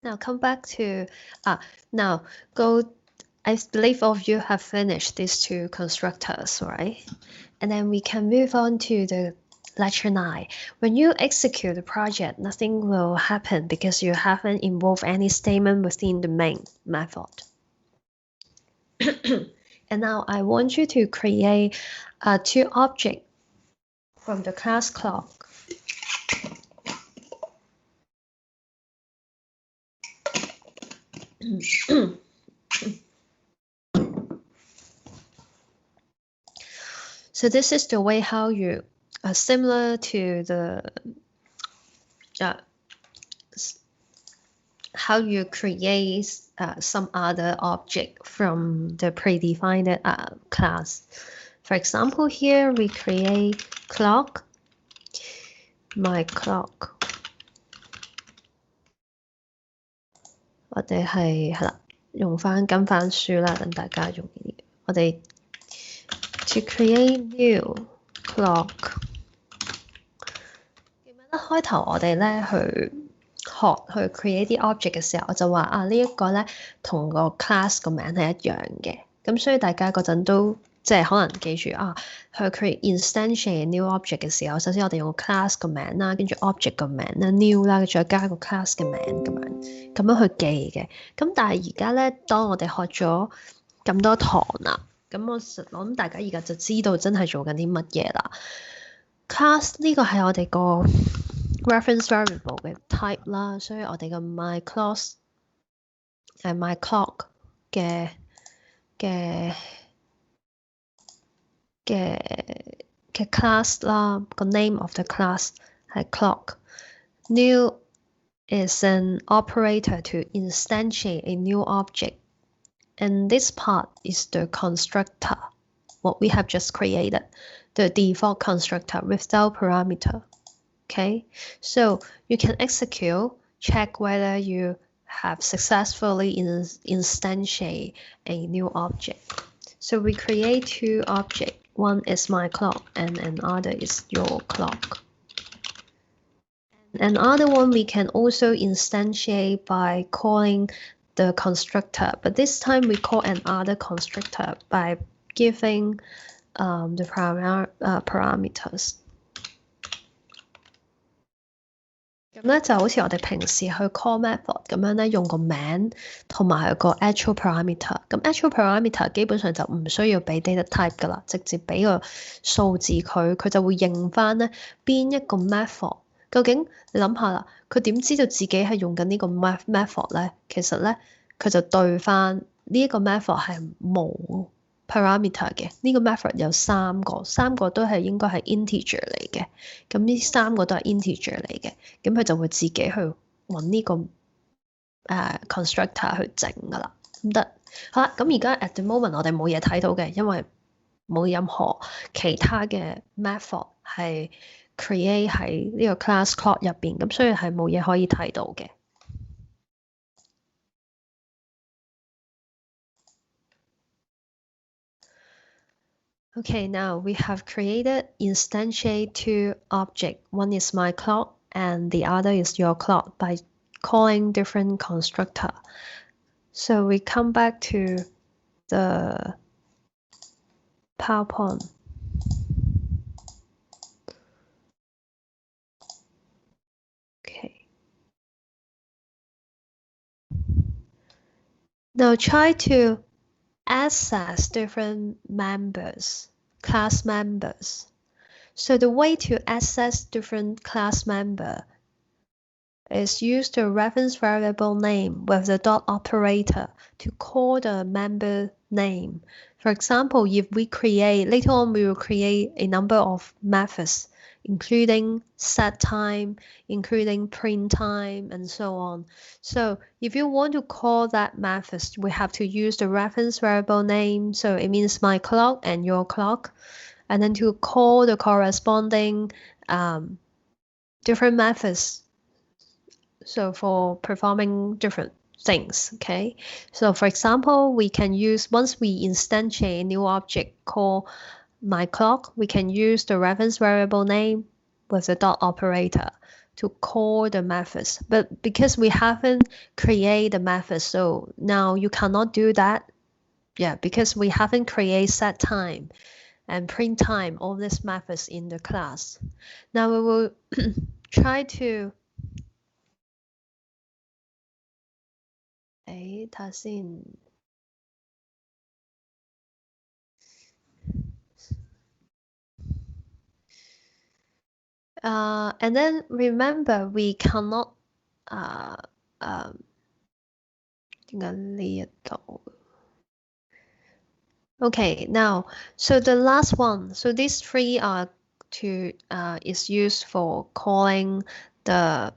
Now come back to, now go, I believe all of you have finished these two constructors, right? And then we can move on to the lecture 9. When you execute the project, nothing will happen because you haven't involved any statement within the main method. And now I want you to create two objects from the class clock. So this is the way how you, similar to the, how you create some other object from the predefined class. For example, here we create clock, my clock. 我哋係啦，用翻跟翻書啦，等大家容易啲。我哋 to create new clock。記唔記得開頭我哋咧去學去 create 啲 object 嘅時候，我就話呢一個咧同個 class 個名係一樣嘅，咁所以大家嗰陣都即係可能記住去 create instantiate new object 嘅時候，首先我哋用個 class 個名啦，跟住 object 個名啦 new 啦，再加個 class 嘅名咁樣去記嘅。咁但係而家咧，當我哋學咗咁多堂啦，咁我諗大家而家就知道真係做緊啲乜嘢啦。class 呢個係我哋個 reference variable 嘅 type 啦，所以我哋嘅 my clock 嘅class 啦，個 name of the class 係 clock。New is an operator to instantiate a new object, and this part is the constructor, what we have just created, the default constructor without parameter. Okay, so you can execute, check whether you have successfully instantiate a new object. So we create two objects. One is my clock and another is your clock. And another one we can also instantiate by calling the constructor, but this time we call another constructor by giving the parameters. 咁咧就好似我哋平時去 call method 咁樣咧，用個名同埋個 actual parameter。咁 actual parameter 基本上就唔需要俾 data type 噶啦，直接俾個數字佢就會認翻咧邊一個 method。究竟你諗下啦，佢點知道自己係用緊呢個 method 咧？其實咧佢就對翻呢一個 method 係冇 parameter 嘅，呢個 method 有三個都係應該係 integer 嚟嘅，咁呢三個都係 integer 嚟嘅，咁佢就會自己去揾呢個constructor 去整噶啦，咁得。好啦，咁而家 at the moment 我哋冇嘢睇到嘅，因為冇任何其他嘅 method 係 create 喺呢個 class clock 入邊，咁所以係冇嘢可以睇到嘅。Okay, now we have created instantiate two objects. One is my clock and the other is your clock by calling different constructor. So we come back to the PowerPoint. Okay. Now try to access different members, class members. So the way to access different class member is use the reference variable name with the dot operator to call the member name. For example, if we create, later on we will create a number of methods, including set time, including print time, and so on. So if you want to call that method, we have to use the reference variable name. So it means my clock and your clock. And then to call the corresponding different methods. So for performing different things, okay? So for example, we can use, once we instantiate a new object called my clock, we can use the reference variable name with the dot operator to call the methods. But because we haven't created the method, so now you cannot do that. Yeah, because we haven't created set time and print time, all these methods in the class. Now we will try to 睇下先。And then remember we cannot 點解呢一度 Okay, now, so the last one, so these three are is used for calling the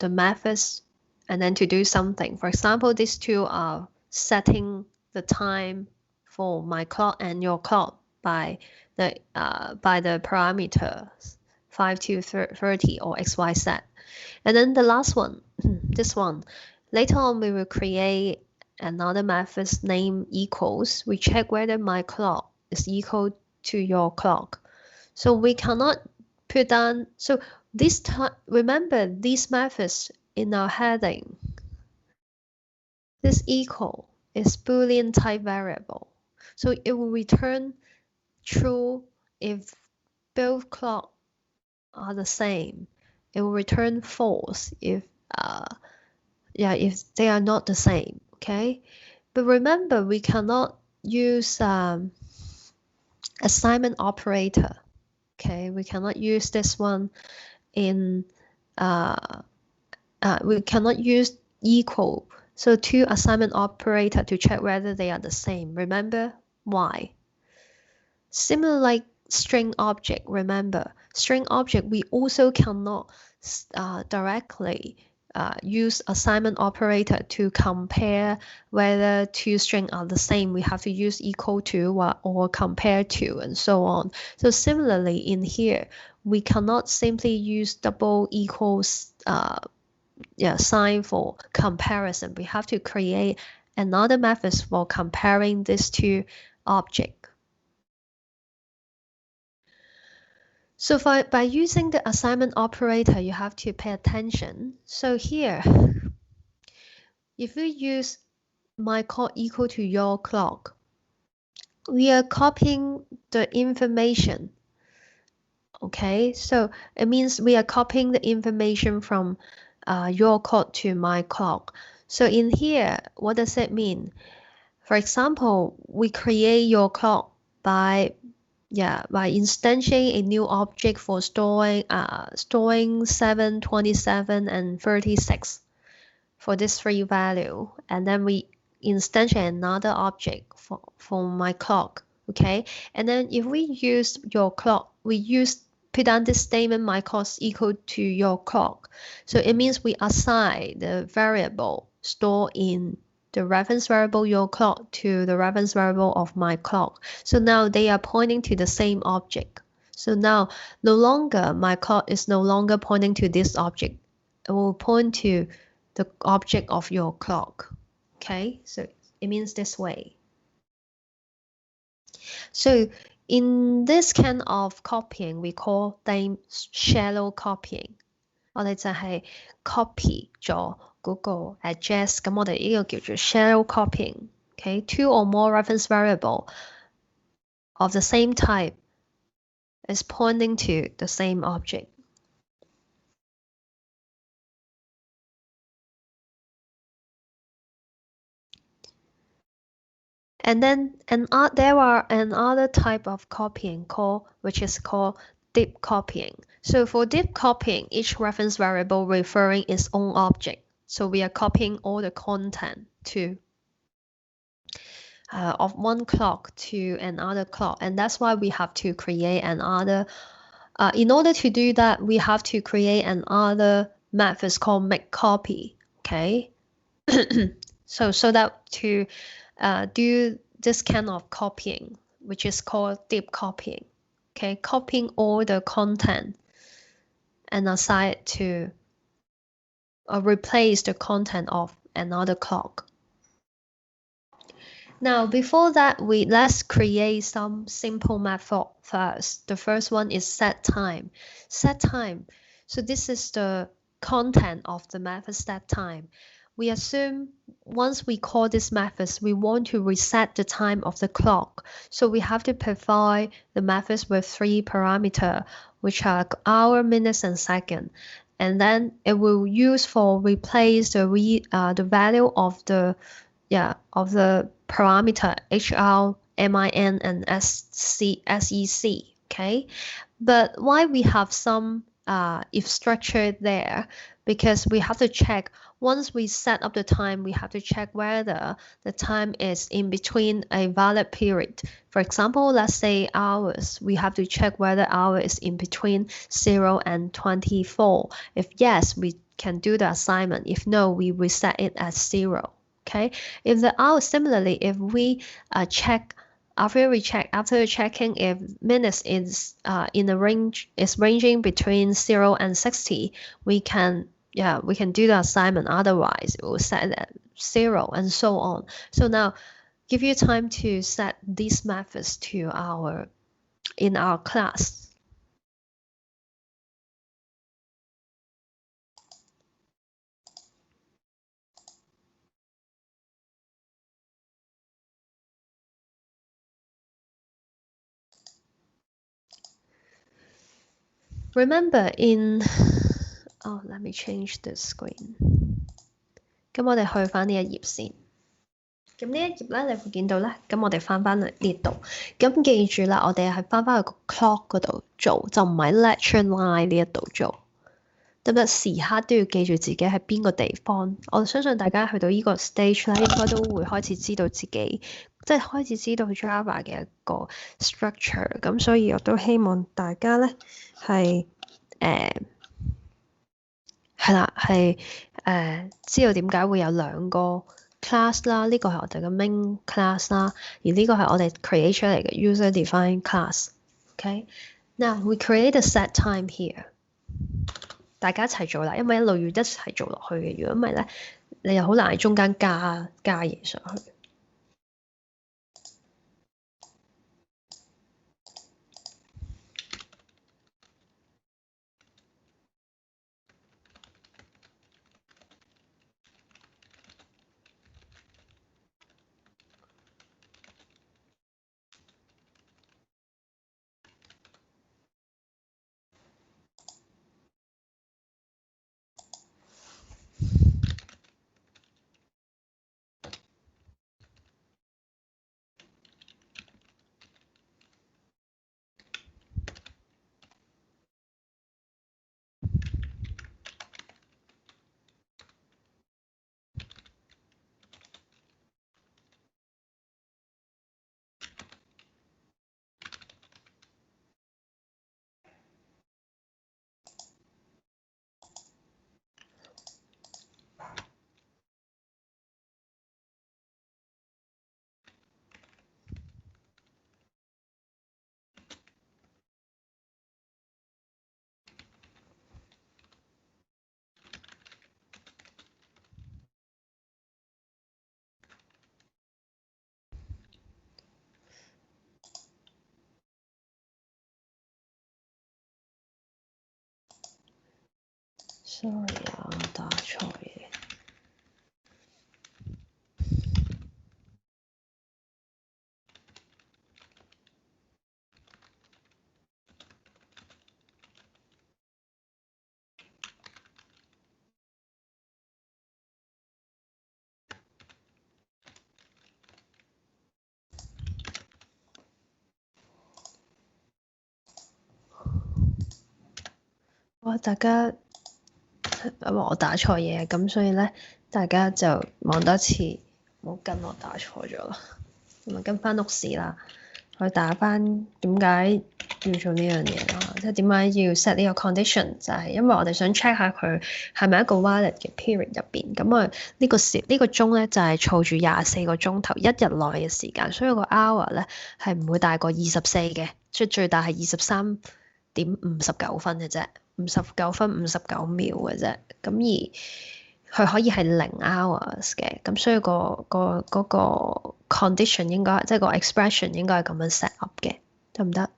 methods and then to do something. For example, these two are setting the time for my clock and your clock by the parameter 5 to 30 or XYZ. And then the last one, this one, later on we will create another method's name equals. We check whether my clock is equal to your clock. So we cannot put down, so this time, remember these methods in our heading. This equal is Boolean type variable. So it will return true if both clocks are the same. It will return false if they are not the same. Okay, but remember we cannot use assignment operator. Okay, we cannot use this one in we cannot use equal. So two assignment operator to check whether they are the same. Remember why? Similar like string object. Remember string object we also cannot directly use assignment operator to compare whether two strings are the same. We have to use equal to or compare to and so on. So similarly in here, we cannot simply use double equals sign for comparison. We have to create another method for comparing these two objects. So by using the assignment operator, you have to pay attention. So here, if we use my clock equal to your clock, we are copying the information. Okay, so it means we are copying the information from your clock to my clock. So in here, what does it mean? For example, we create your clock by instantiating a new object for storing 7, 27, and 36 for this three value, and then we instantiate another object for my clock. Okay, and then if we use your clock, put down this statement my clock is equal to your clock. So it means we assign the variable stored in the reference variable your clock to the reference variable of my clock. So now they are pointing to the same object. So now no longer my clock is no longer pointing to this object. It will point to the object of your clock. Okay, so it means this way. So in this kind of copying, we call them shallow copying. 我哋就係 copy 咗嗰個 address，咁我哋呢個叫做 shallow copying。Okay, two or more reference variable of the same type is pointing to the same object. And then there are another type of copying which is called deep copying. So for deep copying, each reference variable referring its own object. So we are copying all the content of one clock to another clock, and that's why we have to create another. In order to do that, we have to create another method called make copy. Okay, so that to do this kind of copying, which is called deep copying. Okay, copying all the content and assign it to replace the content of another clock. Now, before that, let's create some simple method first. The first one is set time. Set time. So this is the content of the method set time. We assume once we call this method, we want to reset the time of the clock. So we have to provide the methods with 3 parameters, which are hour, minutes, and second. And then it will use for replace the value of the parameter HR, MIN, and SEC. Okay, but why we have some if structure there? Because we have to check once we set up the time, we have to check whether the time is in between a valid period. For example, let's say hours. We have to check whether hour is in between 0 and 24. If yes, we can do the assignment. If no, we reset it as 0. Okay. If the hour, similarly, if we check after checking if minutes is in the range is ranging between 0 and 60, we can do the assignment. Otherwise, it will set at 0 and so on. So now, give you time to set these methods to in our class. Remember let me change the screen. 咁我哋去返呢一頁先。咁呢一頁咧，你會見到咧，咁我哋翻嚟呢度。咁記住啦，我哋係翻去個 clock 嗰度做，就唔喺 lecture line 呢一度做。得唔得？時刻都要記住自己喺邊個地方。我相信大家去到呢個 stage 咧，應該都會開始知道自己，即係開始知道 Java 嘅一個 structure。咁所以我都希望大家咧係知道點解會有2個 class 啦，呢個係我哋嘅 main class 啦，而呢個係我哋 create 出嚟嘅 user defined class。Okay， now we create a set time here。大家一齊做啦，因為一路要一齊做落去嘅。如果唔係咧，你又好難喺中間加嘢上去。Sorry 啊，打錯嘢。哇！大家我打錯嘢，咁所以咧，大家就望多次，唔好跟我打錯咗啦。咁啊，跟翻屋市啦，去打翻點解要做呢樣嘢啦？即係點解要 set 呢個 condition？ 就係因為我哋想 check 下佢係咪一個 valid 嘅 period 入邊。咁啊，呢個鐘咧就係儲住24個鐘頭，一日內嘅時間，所以個 hour 咧係唔會大過24嘅，即係最大係23.59分嘅啫。59分59秒嘅啫，咁而佢可以係0 hours 嘅，咁所以個 condition 應該即係個 expression 應該係咁樣 set up 嘅，得唔得？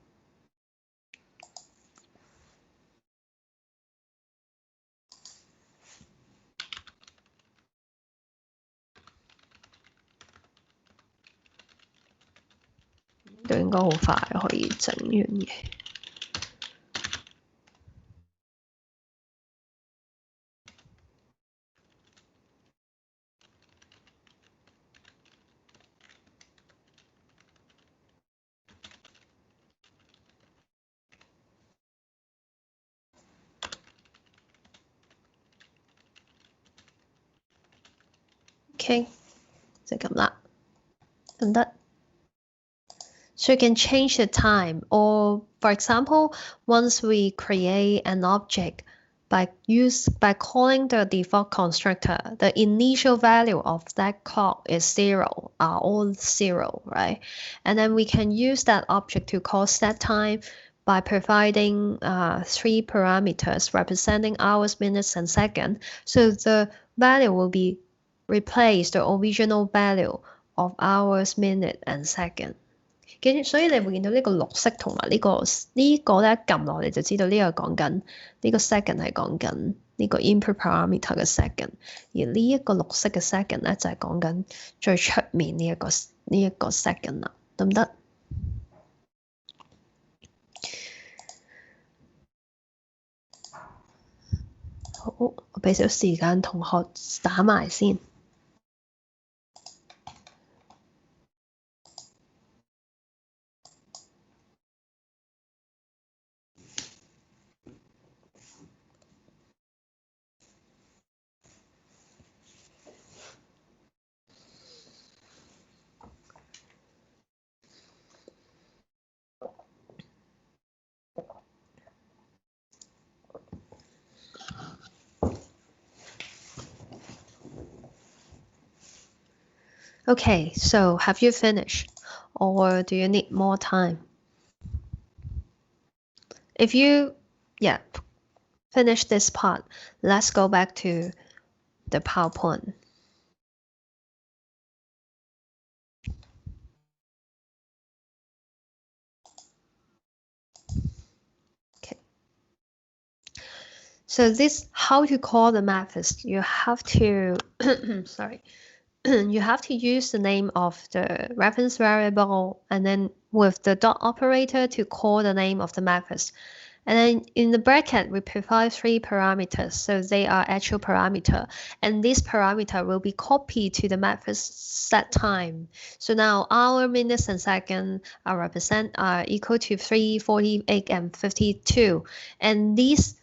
都應該好快可以整完嘅。OK， 就咁啦，得唔得？So you can change the time, or for example, once we create an object by calling the default constructor, the initial value of that clock is 0, are all 0, right? And then we can use that object to call set time by providing 3 parameters representing hours, minutes, and seconds. So the value will be replace the original value of hours, minute, and second。所以你會見到呢個綠色同埋呢個咧撳落嚟就知道呢個講緊呢個 second 係講緊呢個 input parameter 嘅 second， 而呢一個綠色嘅 second 咧就係講緊最出面呢一個 second 啦，得唔得？好，我俾少時間同學打埋先。Okay, so have you finished, or do you need more time? If you, finish this part, let's go back to the PowerPoint. Okay. So this, how to call the methods, you have to, sorry. You have to use the name of the reference variable and then with the dot operator to call the name of the methods. And then in the bracket, we provide 3 parameters. So they are actual parameter. And this parameter will be copied to the method's set time. So now hour, minutes, and second are equal to 3, 48, and 52. And this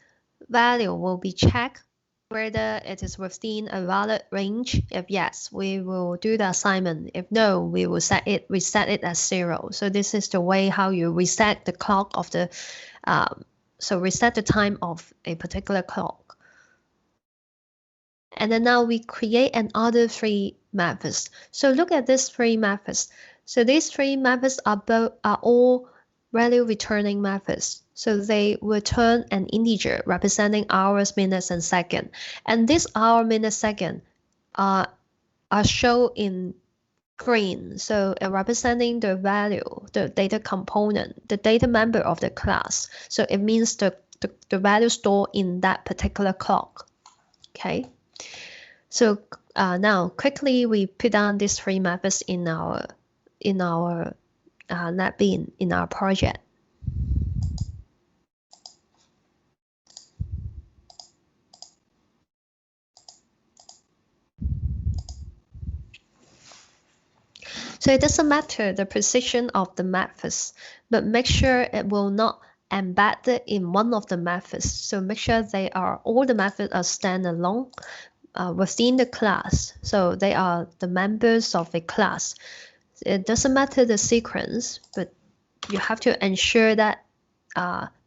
value will be checked whether it is within a valid range. If yes, we will do the assignment. If no, we will reset it as 0. So this is the way how you reset the clock of the, so reset the time of a particular clock. And then now we create another 3 methods. So look at these 3 methods. So these 3 methods are all value returning methods. So they return an integer representing hours, minutes, and second. And this hour, minute, second are shown in green. So representing the value, the data component, the data member of the class. So it means the value stored in that particular clock. Okay. So now quickly we put down these 3 methods in our NetBeans in our project. So it doesn't matter the precision of the methods, but make sure it will not embed it in one of the methods. So make sure all the methods are standalone within the class. So they are the members of a class. It doesn't matter the sequence, but you have to ensure that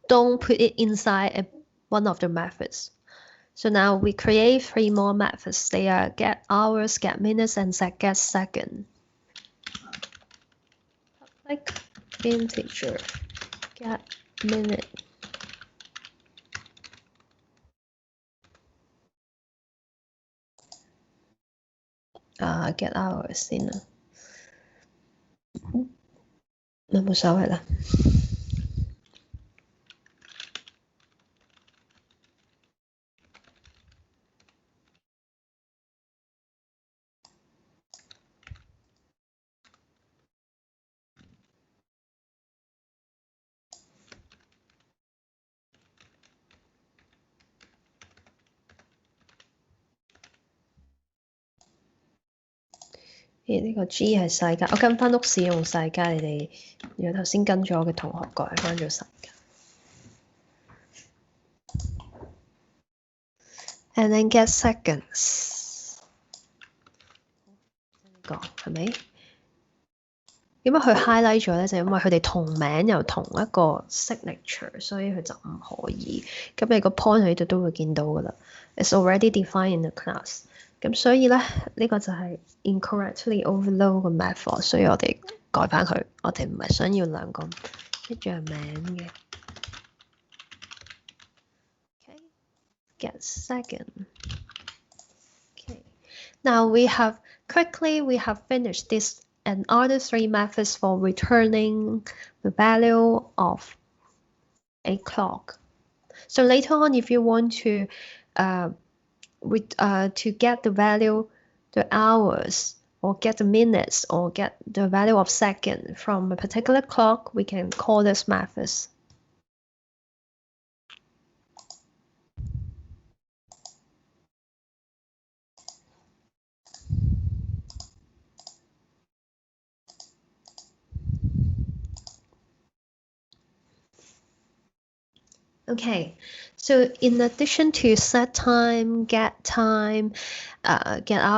don't put it inside one of the methods. So now we create 3 more methods. They are get hours, get minutes, and get second. Like integer, get minute. Get hours in. 冇所謂啦。呢個 G 係世界，我跟翻屋使用世界，你哋如果頭先跟咗我嘅同學改翻咗世界。And then get seconds， 呢個係咪？點解佢 highlight 咗咧？就因為佢哋同名又同一個 signature， 所以佢就唔可以。咁你個 point 喺呢度都會見到㗎啦。It's already defined in the class。咁所以咧，呢個就係 incorrectly overload 個 method， 所以我哋改翻佢。我哋唔係想要兩個一樣名嘅。Okay, get second. Okay. Now we have finished this and other three methods for returning the value of a clock. So later on, if you want to get the value, the hours, or get the minutes, or get the value of second from a particular clock, we can call this methods. Okay, so in addition to set time, get hour,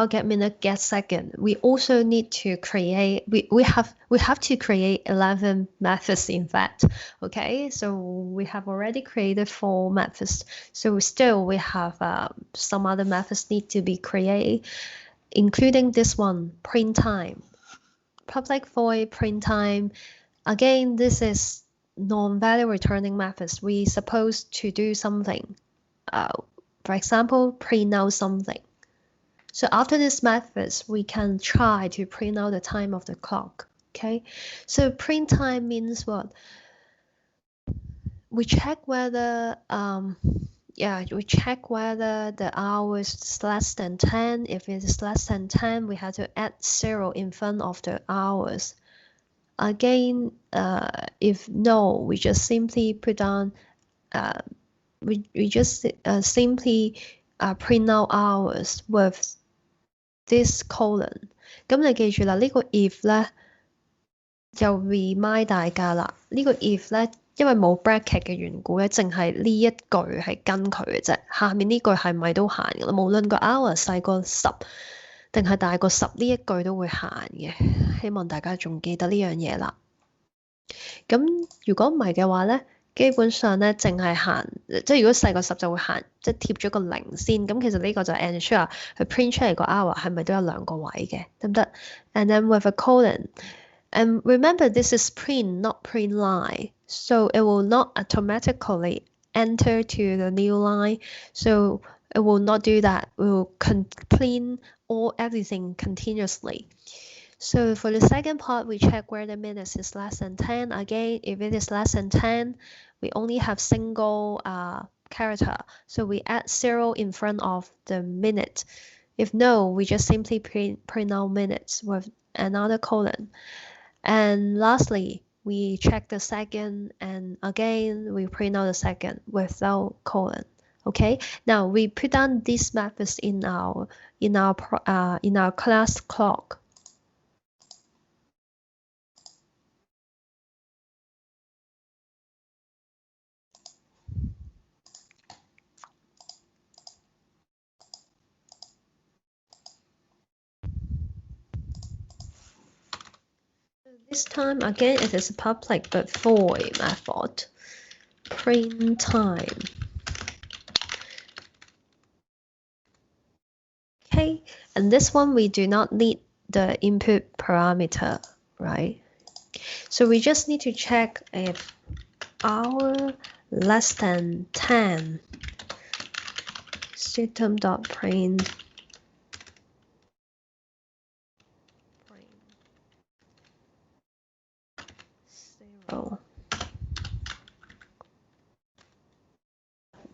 get minute, get second, we also need to create. We have to create 11 methods. In fact, okay. So we have already created 4 methods. So still we have some other methods need to be created, including this one, print time, public void print time. Again, this is non-value returning methods. We supposed to do something. For example, print out something. So after this methods, we can try to print out the time of the clock. Okay. So print time means what? We check whether we check whether the hour is less than 10. If it is less than 10, we have to add 0 in front of the hours. Again, if no, we just simply put on, we just simply print out hours with this colon。咁你記住啦，呢個 if 咧就 remind 大家啦。呢個 if 咧，因為冇 bracket 嘅緣故咧，淨係呢一句係跟佢嘅啫。下面呢句係咪都行㗎啦？無論個 hour 細過10定係大過10，呢一句都會行嘅。希望大家仲記得呢樣嘢啦。咁如果唔係嘅話咧，基本上咧淨係行，即係如果細過10就會行，即係貼咗個0先。咁其實呢個就 ensure 佢 print 出嚟個 hour 係咪都有2個位嘅，得唔得 ？And then with a colon. And remember, this is print, not print line. So it will not automatically enter to the new line. So it will not do that. It will print everything continuously. So for the second part, we check where the minutes is less than 10. Again, if it is less than 10, we only have single character. So we add 0 in front of the minute. If no, we just simply print out minutes with another colon. And lastly, we check the second, and again, we print out the second without colon. Okay. Now we put down these methods in our class clock. This time again, it is a public but void method. Print time. Okay, and this one we do not need the input parameter, right? So we just need to check if hour less than 10 system.print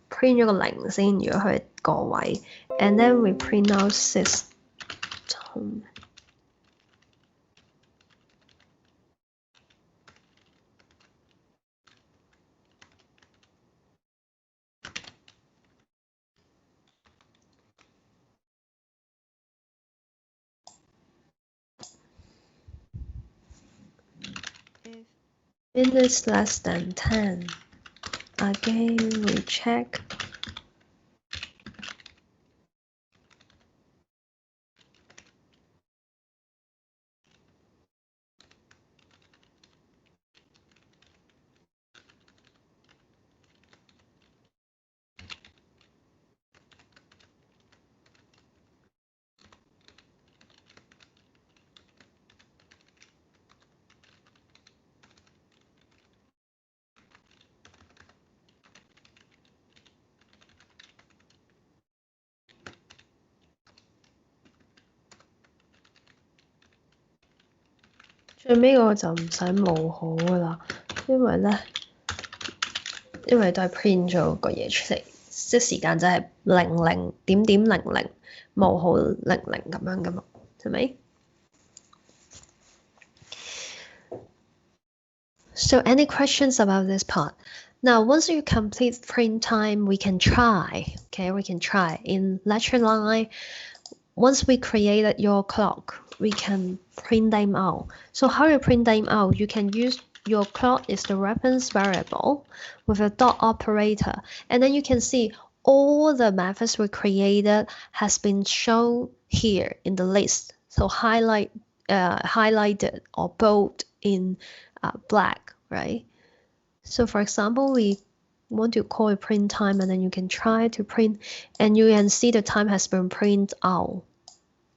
print 咗個0先，如果佢個位 ，and then we print out system。Minutes less than 10. Again, we check.最尾我就唔使冒號噶啦，因為都係 print 咗個嘢出嚟，即時間就係00.00冒號00咁樣噶嘛，係咪？So any questions about this part? Now, once you complete print time, we can try. Okay, we can try in lecture line. Once we created your clock, we can print them out. So how you print them out? You can use your clock is the reference variable with a dot operator, and then you can see all the methods we created has been shown here in the list. So highlighted or bold in black, right? So for example, we want to call it print time, and then you can try to print, and you can see the time has been printed out.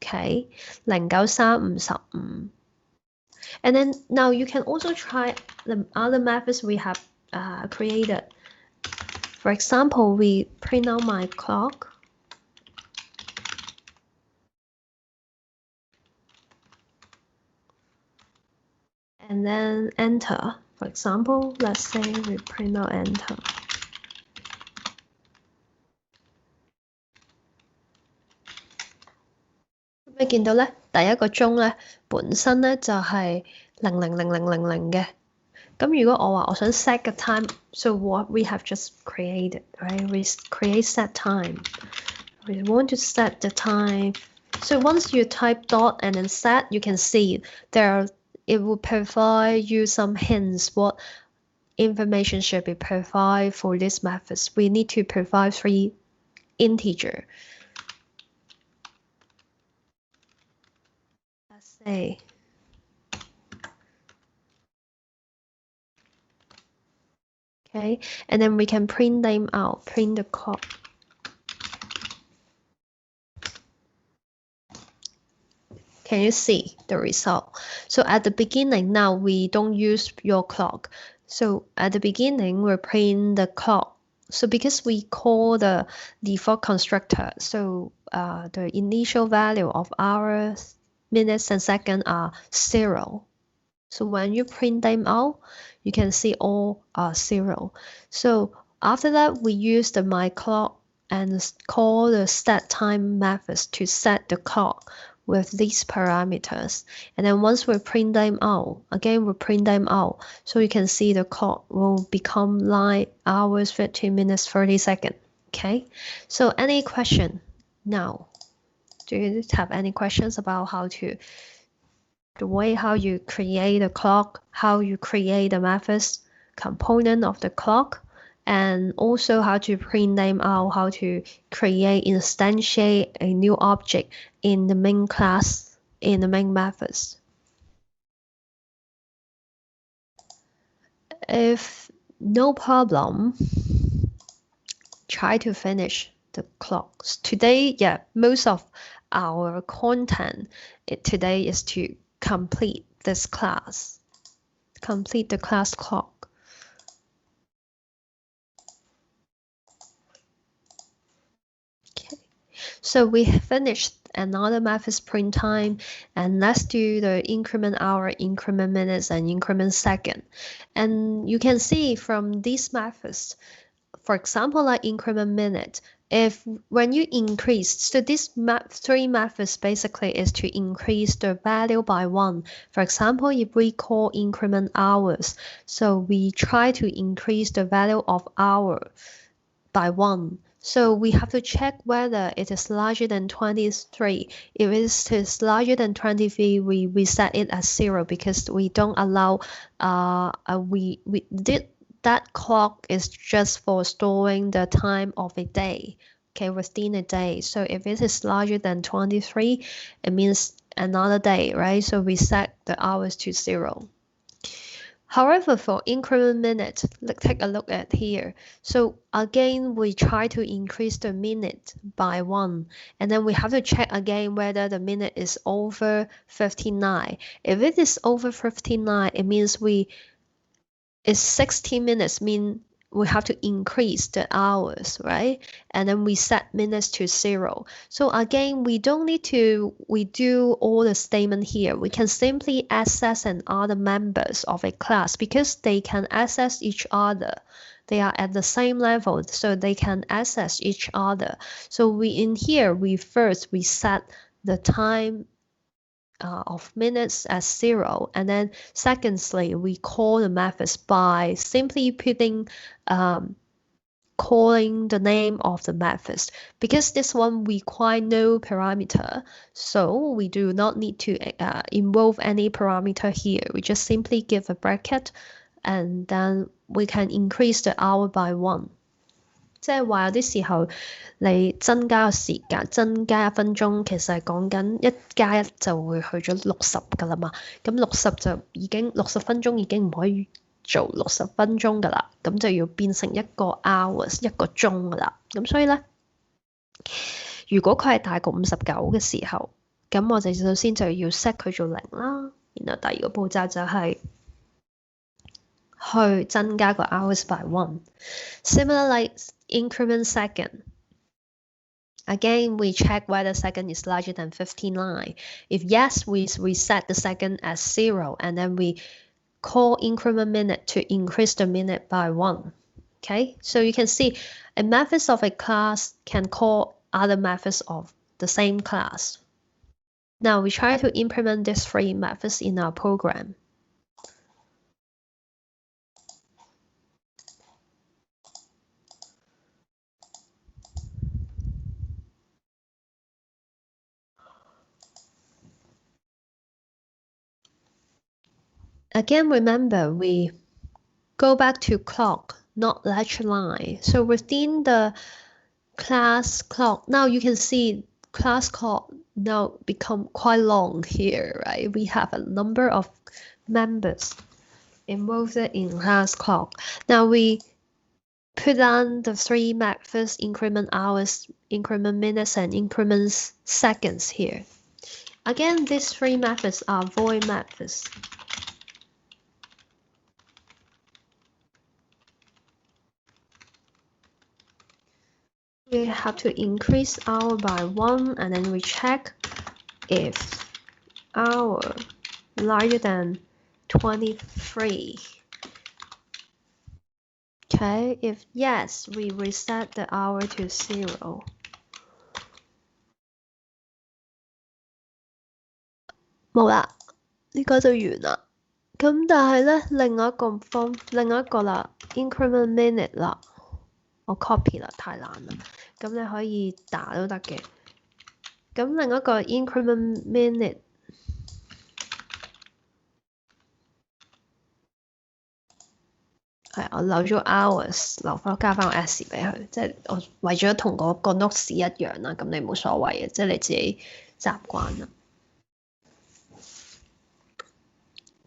Okay, 09:35. And then now you can also try the other methods we have created. For example, we print out my clock. And then enter. For example, let's say we print out enter.你見到咧，第一個鐘咧本身咧就係00:00嘅。咁如果我話我想 set 個 time, so what we have just created, right? We create set time. We want to set the time. So once you type dot and then set, you can see it will provide you some hints what information should be provided for these methods. We need to provide 3 integer. Let's say okay, and then we can print them out, print the clock. Can you see the result? So at the beginning, now we don't use your clock. So at the beginning, we print the clock. So because we call the default constructor, so the initial value of hours, minutes, and seconds are 0. So when you print them out, you can see all are 0. So after that, we use the my clock and call the set time methods to set the clock with these parameters. And then once we print them out, again we print them out, so you can see the clock will become 9 hours 15 minutes 30 seconds. Okay, so any question now? Do you have any questions about the way how you create a clock, how you create the methods component of the clock, and also how to print them out, how to instantiate a new object in the main class, in the main methods. If no problem, try to finish the clocks. Today, yeah, most of our content today is to complete this class, complete the class clock. So we finished another method is print time, and let's do the increment hour, increment minutes, and increment second. And you can see from these methods, for example, like increment minute, if when you increase, so these three methods basically is to increase the value by 1. For example, if we call increment hours, so we try to increase the value of hour by 1. So we have to check whether it is larger than 23. If it is larger than 23, we set it as 0 because we don't allow, we did that clock is just for storing the time of a day, okay, within a day. So if it is larger than 23, it means another day, right? So we set the hours to 0. However, for increment minute, let's take a look at here. So again, we try to increase the minute by 1, and then we have to check again whether the minute is over 59. If it is over 59, it means it's 60 minutes, mean we have to increase the hours, right? And then we set minutes to 0. So again, we don't need to redo all the statement here. We can simply access and other members of a class because they can access each other. They are at the same level, so they can access each other. So in here, we set the time of minutes as 0, and then secondly, we call the methods by simply calling the name of the methods. Because this one requires no parameter, so we do not need to involve any parameter here. We just simply give a bracket, and then we can increase the hour by 1。即係話有啲時候你增加個時間，增加1分鐘，其實係講緊1加1就會去咗60㗎啦嘛。咁60分鐘已經唔可以做60分鐘㗎啦，咁就要變成一個 hours 一個鐘㗎啦。咁所以咧，如果佢係大過59嘅時候，咁我哋首先就要 set 佢做0啦。然後第二個步驟就係去增加個 hours by 1。Similar like increment second. Again, we check whether second is larger than 59. If yes, we set the second as 0, and then we call increment minute to increase the minute by 1. Okay, so you can see a methods of a class can call other methods of the same class. Now we try to implement these 3 methods in our program. Again, remember, we go back to clock, not lecture line. So within the class clock, now you can see class clock now become quite long here, right? We have a number of members involved in class clock. Now we put on the 3 methods, increment hours, increment minutes, and increment seconds here. Again, these 3 methods are void methods. We have to increase hour by 1, and then we check if hour larger than 23. Okay, if yes, we reset the hour to 0. 冇啦，呢個就完啦。咁但係咧，另一個啦 ，increment minute 啦。我 copy 啦，太難啦。咁你可以打都得嘅。咁另一個 increment minute 係我留咗 hours，加翻個 s 俾佢，即係我為咗同嗰個 notes 一樣啦。咁你冇所謂嘅，即係你自己習慣啦。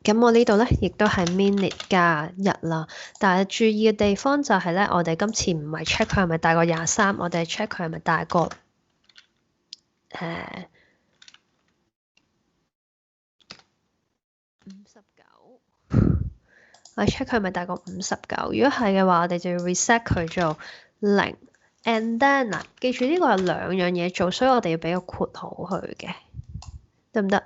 咁我呢度咧，亦都係 minute 加1啦。但係注意嘅地方就係咧，我哋今次唔係 check 佢係咪大過23，我哋係 check 佢係咪大過59。我 check 佢係咪大過59。如果係嘅話，我哋就要 reset 佢做0。And then 嗱，記住呢個有兩樣嘢做，所以我哋要俾個括號佢嘅，得唔得？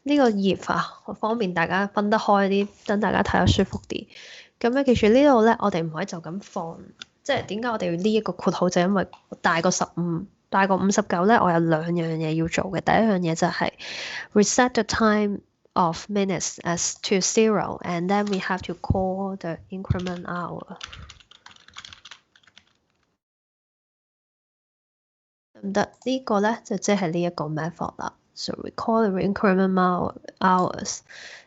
呢個頁啊，方便大家分得開啲，等大家睇得舒服啲。咁咧，記住呢度咧，我哋唔可以就咁放，即係點解我哋要呢一個括號？就因為大過15，大過59咧，我有兩樣嘢要做嘅。第一樣嘢就係 reset the time of minutes as to 0 and then we have to call the increment hour。唔得，呢個咧就即係呢一個 method 啦。So we call the increment hours,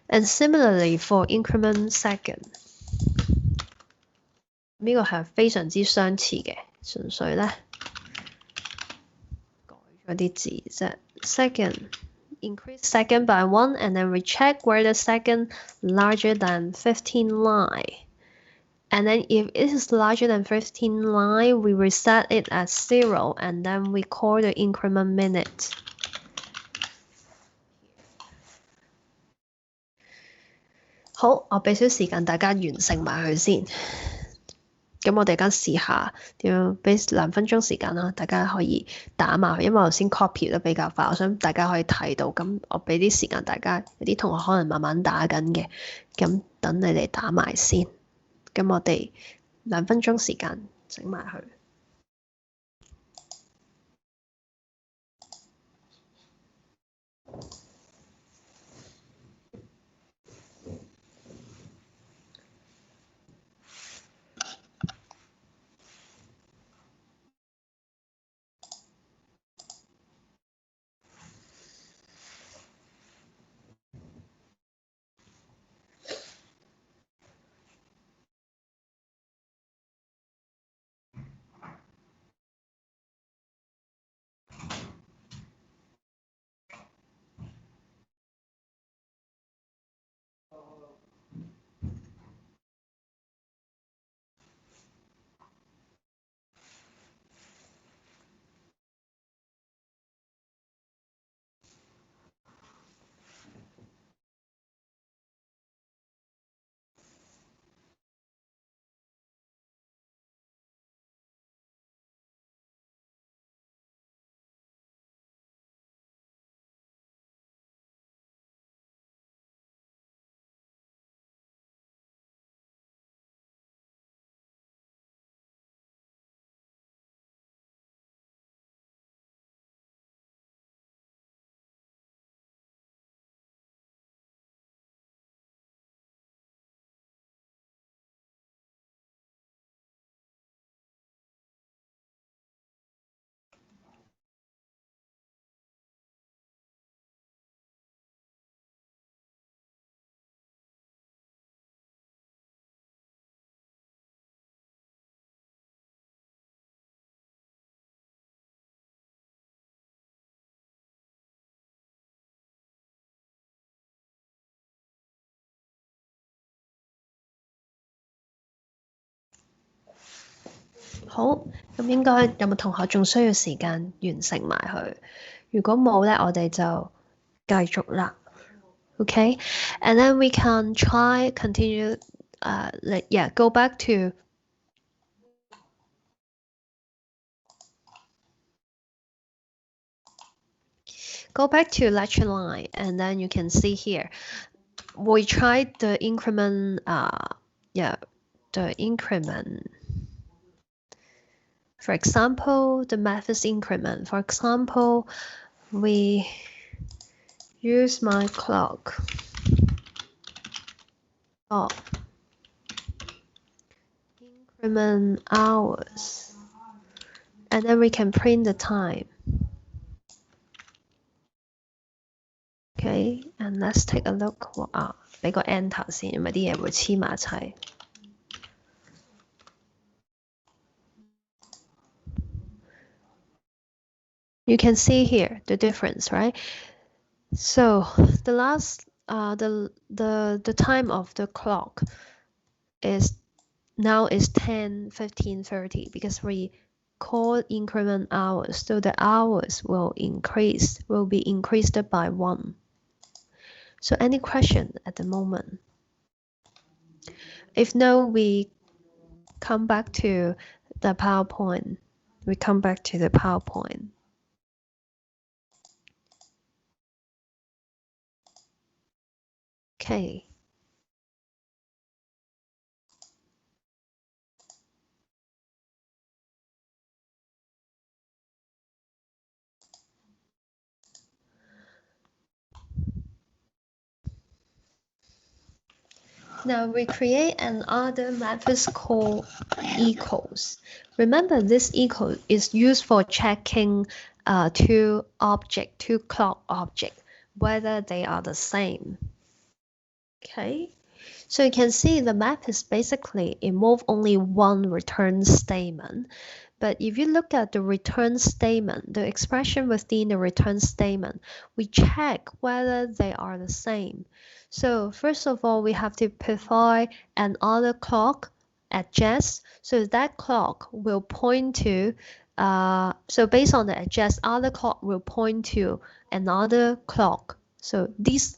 and similarly for increment second，呢個係非常之相似嘅，純粹咧改咗啲字啫。Second increase second by 1 and then we check where the second larger than 15 lie. And then if it is larger than 15 line, we reset it at 0 and then we call the increment minute. 好，我俾少時間大家完成埋佢先。咁我哋而家試下點樣，俾2分鐘時間啦，大家可以打埋佢，因為我頭先 copy 得比較快，我想大家可以睇到。咁我俾啲時間大家，有啲同學可能慢慢打緊嘅，咁等你哋打埋先。咁我哋2分鐘時間整埋佢。好，咁應該有冇同學仲需要時間完成埋佢？如果冇咧，我哋就繼續啦。Okay, and then we can try continue. Go back to. Go back to lecture line, and then you can see here. We tried the increment. The increment. For example, the methods increment. For example, we use my clock. Increment hours. And then we can print the time. Okay, and let's take a look. 俾個 enter 先，因為啲嘢會黐埋一齊。You can see here the difference, right? So the last, the time of the clock is now is 10, 15, 30 because we call increment hours. So the hours will be increased by 1. So any question at the moment? If no, we come back to the PowerPoint. we come back to the PowerPoint. Okay. Now we create another method called equals. Remember, this equal is used for checking two clock object, whether they are the same. Okay, so you can see the map is basically involve only one return statement. But if you look at the return statement, the expression within the return statement, we check whether they are the same. So first of all, we have to provide another clock address. So that clock will point to, so based on the address, other clock will point to another clock. So this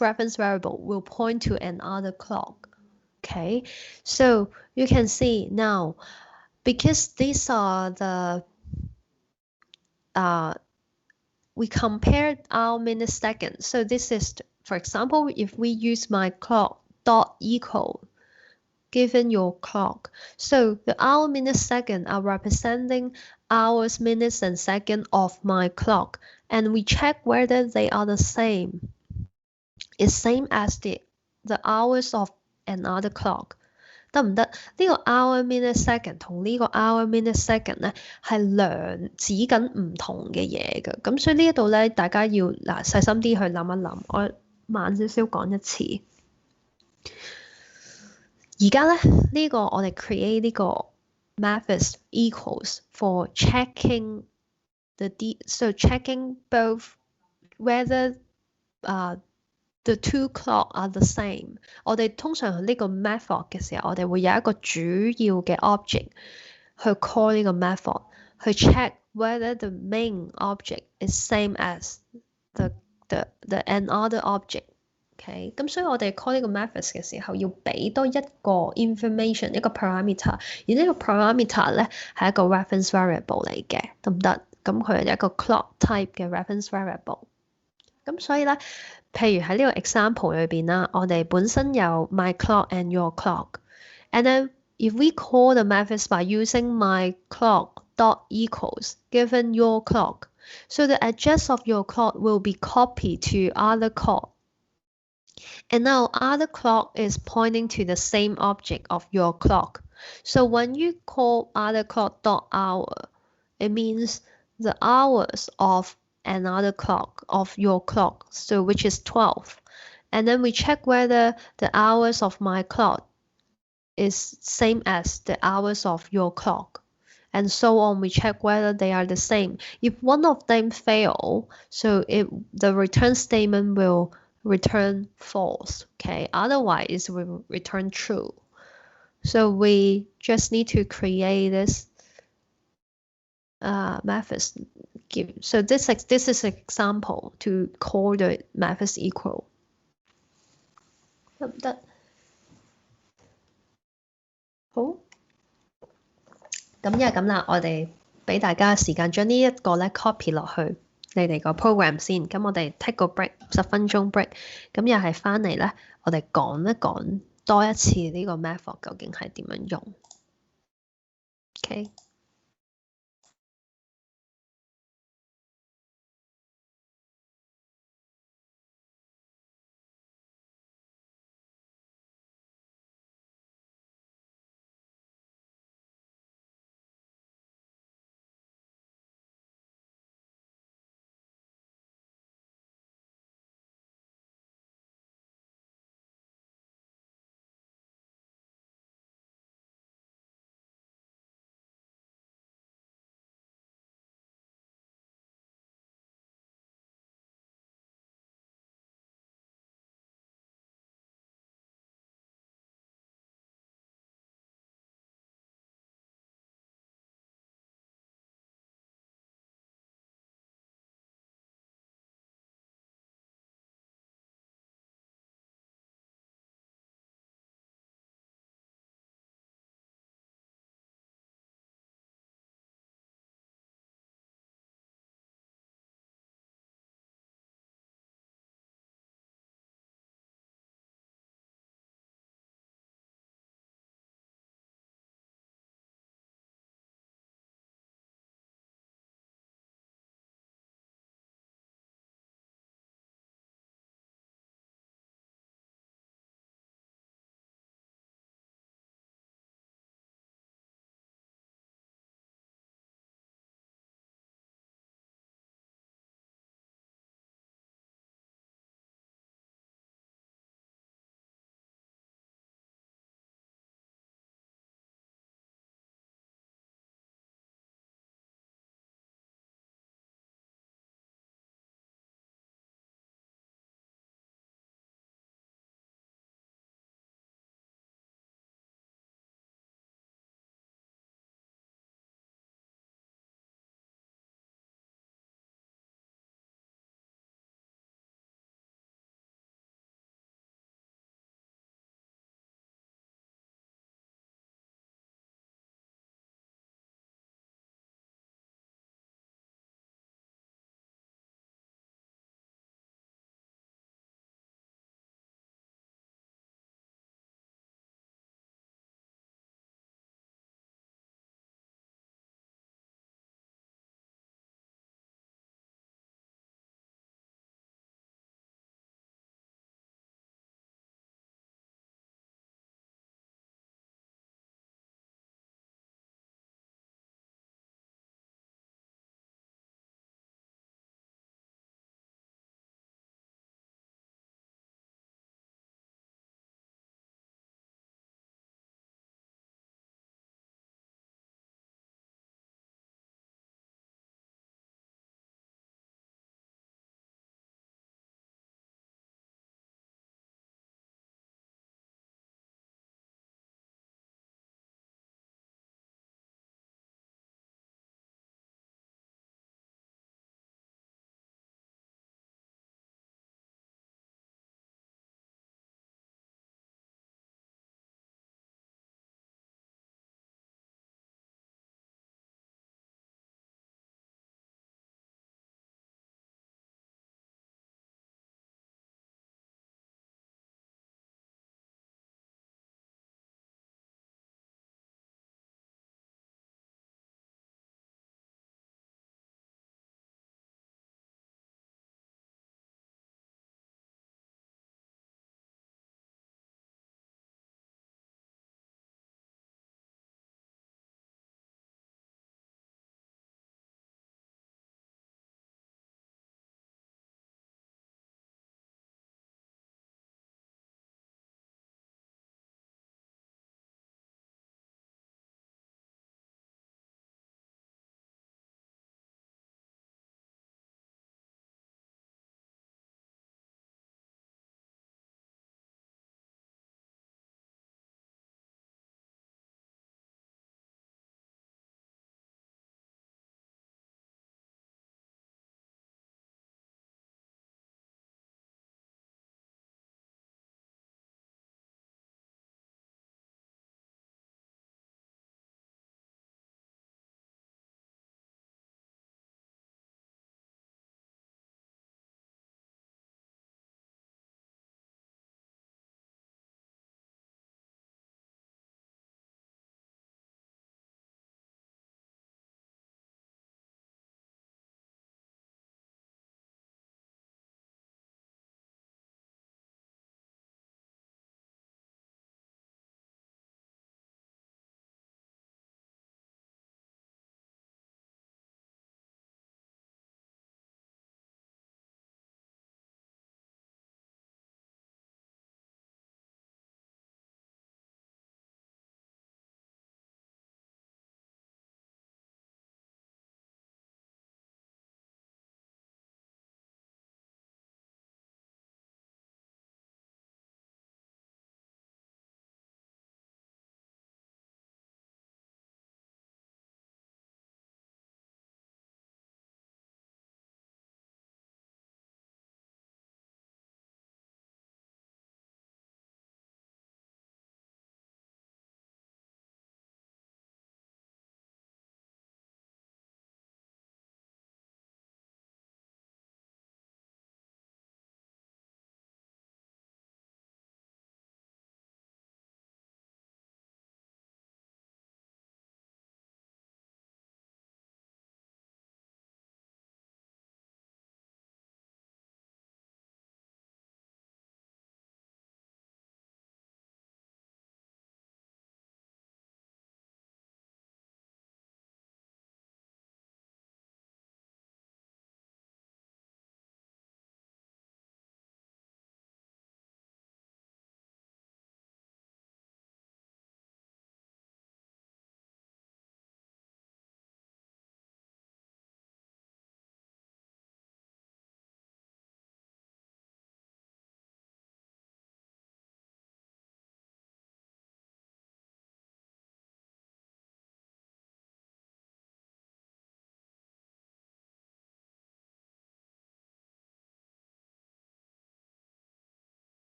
reference variable will point to another clock. Okay, so you can see now, because these are the we compared our minute second. So this is, for example, if we use my clock dot equal given your clock, so the hour, minute, second are representing hours, minutes, and second of my clock, and we check whether they are the same. It's same as the hours of another clock. 得唔得？呢個 hour minute second 同呢個 hour minute second 咧係指緊唔同嘅嘢嘅，咁所以呢一度咧大家要細心啲去諗一諗，我慢少少講一次。而家咧呢個我哋 create 呢個 methods equals for checking checking both whether the two clock are the same。我哋通常呢個 method 嘅時候，我哋會有一個主要嘅 object 去 call 呢個 method 去 check whether the main object is same as the another object。OK， 咁所以我哋 call 呢個 methods 嘅時候，要俾多一個 information 一個 parameter，而呢個 parameter 咧係一個 reference variable 嚟嘅，得唔得？咁佢係一個 clock type 嘅 reference variable。咁所以咧，譬如喺呢個 example 裏邊啦，我哋本身有 my clock and your clock，and then if we call the methods by using my clock dot equals given your clock, so the address of your clock will be copied to other clock. And now other clock is pointing to the same object of your clock. So when you call other clock dot hour, it means the hours of another clock of your clock, so which is 12. And then we check whether the hours of my clock is same as the hours of your clock. And so on, we check whether they are the same. If one of them fail, so the return statement will return false, okay? Otherwise, we will return true. So we just need to create this methods. So this is an example to call the methods equal. 得唔得？好，咁因為咁啦，我哋俾大家時間將呢一個咧 copy 落去你哋個 program 先。咁我哋 take 個 break 10分鐘 break，咁又係翻嚟咧，我哋講一講多一次呢個 method 究竟係點樣用。OK。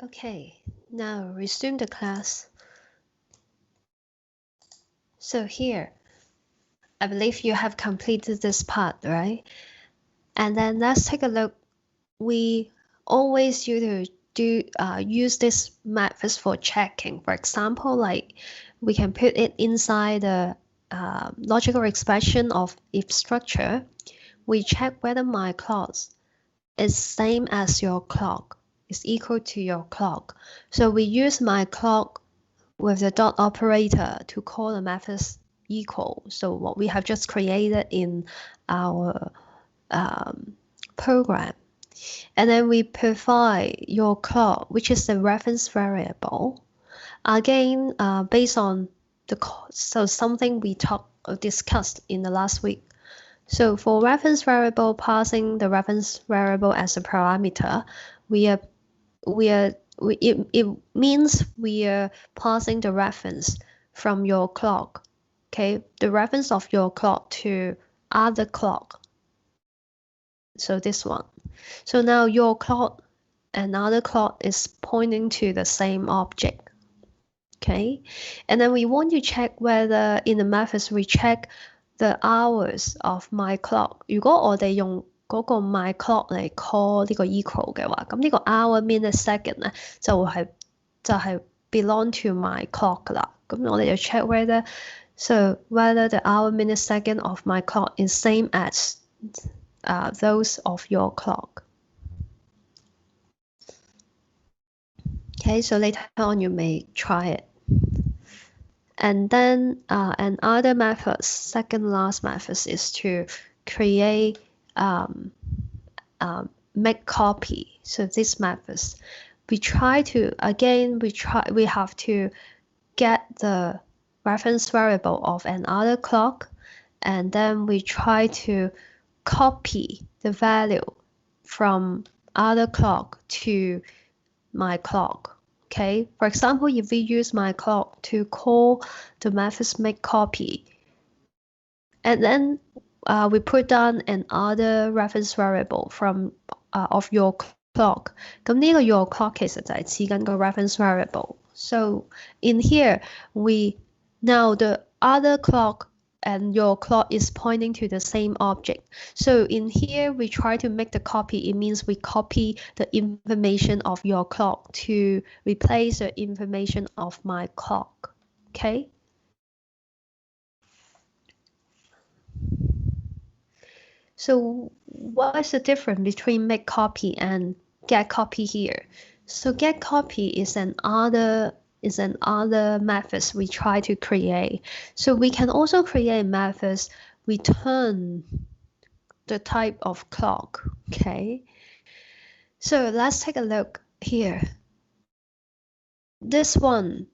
Okay, now resume the class. So here, I believe you have completed this part, right? And then let's take a look. We always use this methods for checking. For example, like we can put it inside the logical expression of if structure. We check whether my clock is same as your clock, is equal to your clock. So we use my clock with the dot operator to call the methods equal. So what we have just created in our program. And then we provide your clock, which is the reference variable. Again, based on something we discussed in the last week. So for reference variable, passing the reference variable as a parameter, it means we are passing the reference from your clock, okay, the reference of your clock to other clock. So this one. So now your clock and other clock is pointing to the same object. Okay, and then we want to check whether in the methods we check the hours of my clock. 如果我哋用嗰個 my clock 嚟 call 呢個 equal 嘅話，咁呢個 hour minute second 咧就係 belong to my clock 㗎啦。咁我哋就 check whether the hour minute second of my clock is same as those of your clock. Okay, so later on you may try it. And then another method, second last method, is to create make copy. So this methods, we have to get the reference variable of another clock, and then we try to copy the value from other clock to my clock. Okay, for example, if we use my clock to call the methods make copy, and then we put down another reference variable from of your clock. 咁呢個 your clock 其實就係指緊個 reference variable. So in here, now the other clock and your clock is pointing to the same object. So in here, we try to make the copy. It means we copy the information of your clock to replace the information of my clock. Okay? So what is the difference between make copy and get copy here? So get copy is another methods we try to create. So we can also create methods return the type of clock. Okay. So let's take a look here. This one,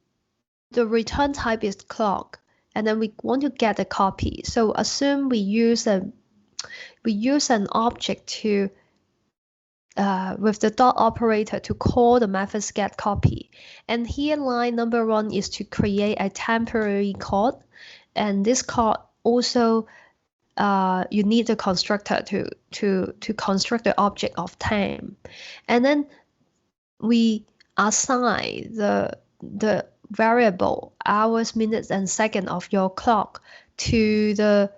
the return type is clock, and then we want to get a copy. So assume we use an object to with the dot operator to call the methods get copy. And here line number 1 is to create a temporary code, and this code also you need the constructor to construct the object of time. And then we assign the variable hours, minutes, and second of your clock to the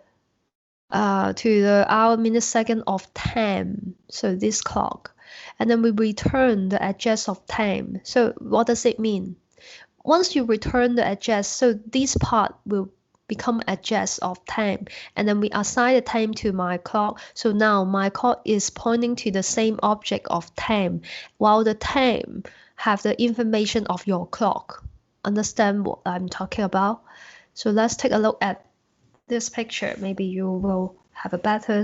hour, minute, second of time. So this clock, and then we return the address of time. So what does it mean? Once you return the address, so this part will become address of time, and then we assign the time to my clock. So now my clock is pointing to the same object of time, while the time have the information of your clock. Understand what I'm talking about? So let's take a look at this picture. Maybe you will have a better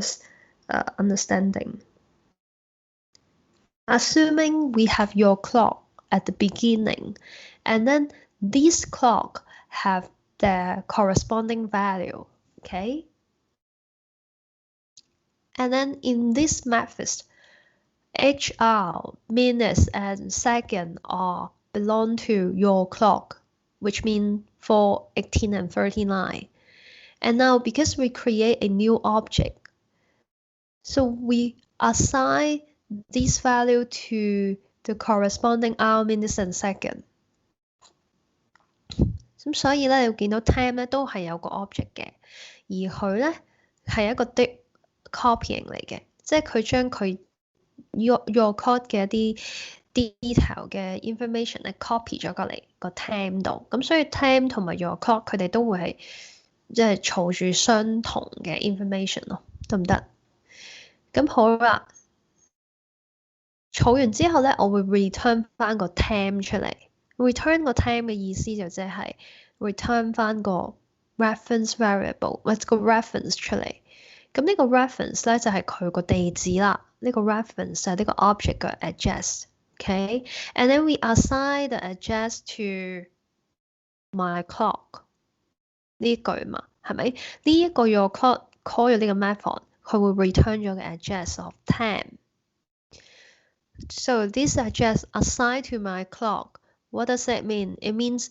understanding. Assuming we have your clock at the beginning, and then these clock have their corresponding value, okay? And then in this method, HR, minutes, and second are belong to your clock, which means for 18 and 39. And now because we create a new object, so we assign this value to the corresponding hour, minutes and second。咁所以咧，你會見到 time 咧都係有個 object 嘅，而佢咧係一個 deep copying 嚟嘅，即係佢將佢 your code 嘅一啲 detail 嘅 information 咧 copy 咗過嚟個 time 度，咁所以 time 同埋 your code 佢哋都會係即係儲住相同嘅 information 咯，得唔得？咁好啦，儲完之後咧，我會 return 翻個 time 出嚟。return 個 time 嘅意思就即係 return 翻個 reference variable 或者個 reference 出嚟。咁呢個 reference 咧就係佢個地址啦。呢個 reference 就係呢個 object 嘅 address。Okay，and then we assign the address to my clock 呢句嘛，係咪？呢一個 your clock call 咗呢個 method， 佢會 return 咗個 address of time。So this address assigned to my clock.What does that mean? It means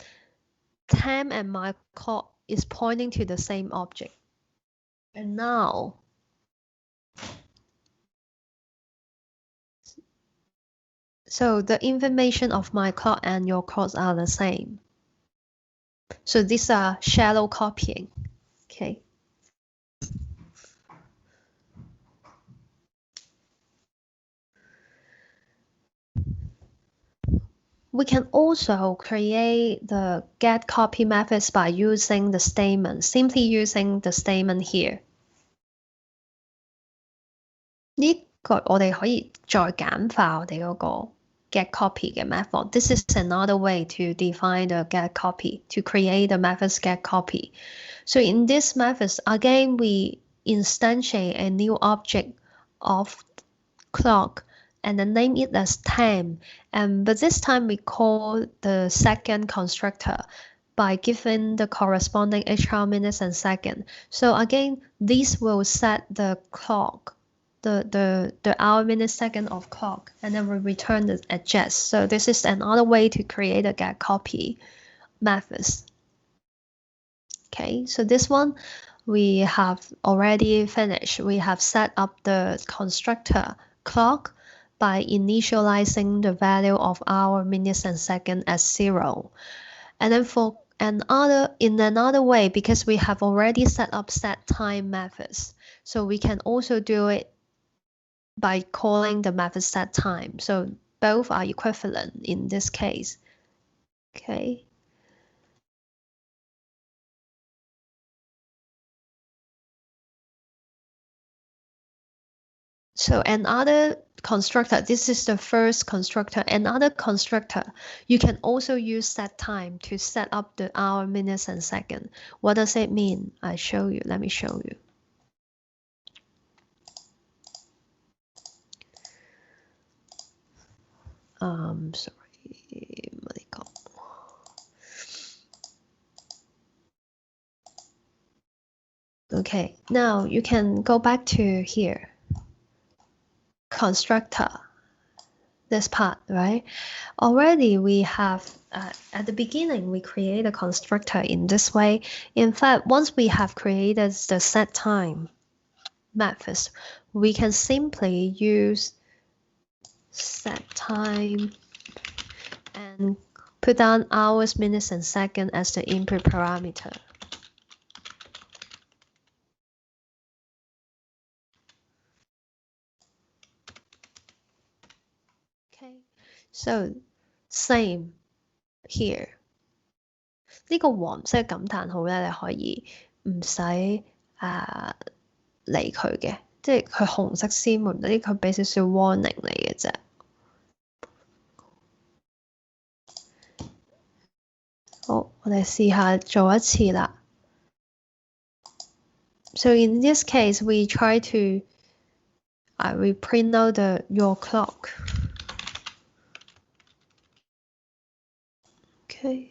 time and my clock is pointing to the same object. And now, so the information of my clock and your clock are the same. So these are shallow copying. Okay. We can also create the get copy methods by using the statement, simply using the statement here. 呢個我哋可以再簡化我哋嗰個 get copy 嘅 method. This is another way to define the get copy, to create the methods get copy. So in this methods, again, we instantiate a new object of clock and then name it as time. But this time we call the second constructor by giving the corresponding HR, minutes and second. So again, this will set the clock, the hour, minute, second of clock, and then we return the address. So this is another way to create a get copy methods. Okay, so this one we have already finished. We have set up the constructor clock by initializing the value of hour, minutes, and second as 0. And then in another way, because we have already set up set time methods, so we can also do it by calling the method set time. So both are equivalent in this case. Okay. So another constructor, this is the first constructor. Another constructor, you can also use set time to set up the hour, minutes, and second. What does it mean? I show you. Let me show you. Sorry, Malika. Okay, now you can go back to here. Constructor, this part, right? Already we have, at the beginning, we create a constructor in this way. In fact, once we have created the set time methods, we can simply use set time and put down hours, minutes, and second as the input parameter. Okay, so same here. 呢個黃色感嘆號咧，你可以唔使理佢嘅，即係佢紅色先門嗰啲，佢俾少少 warning 你嘅啫。好，我哋試下做一次啦。So in this case, we try to we print out your clock. Okay.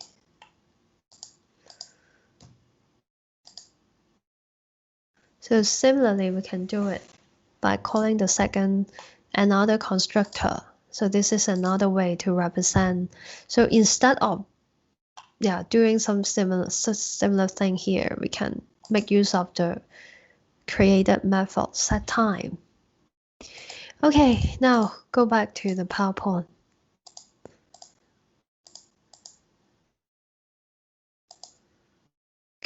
So similarly, we can do it by calling the second another constructor. So this is another way to represent. So instead of doing some similar thing here, we can make use of the created method set time. Okay, now go back to the PowerPoint.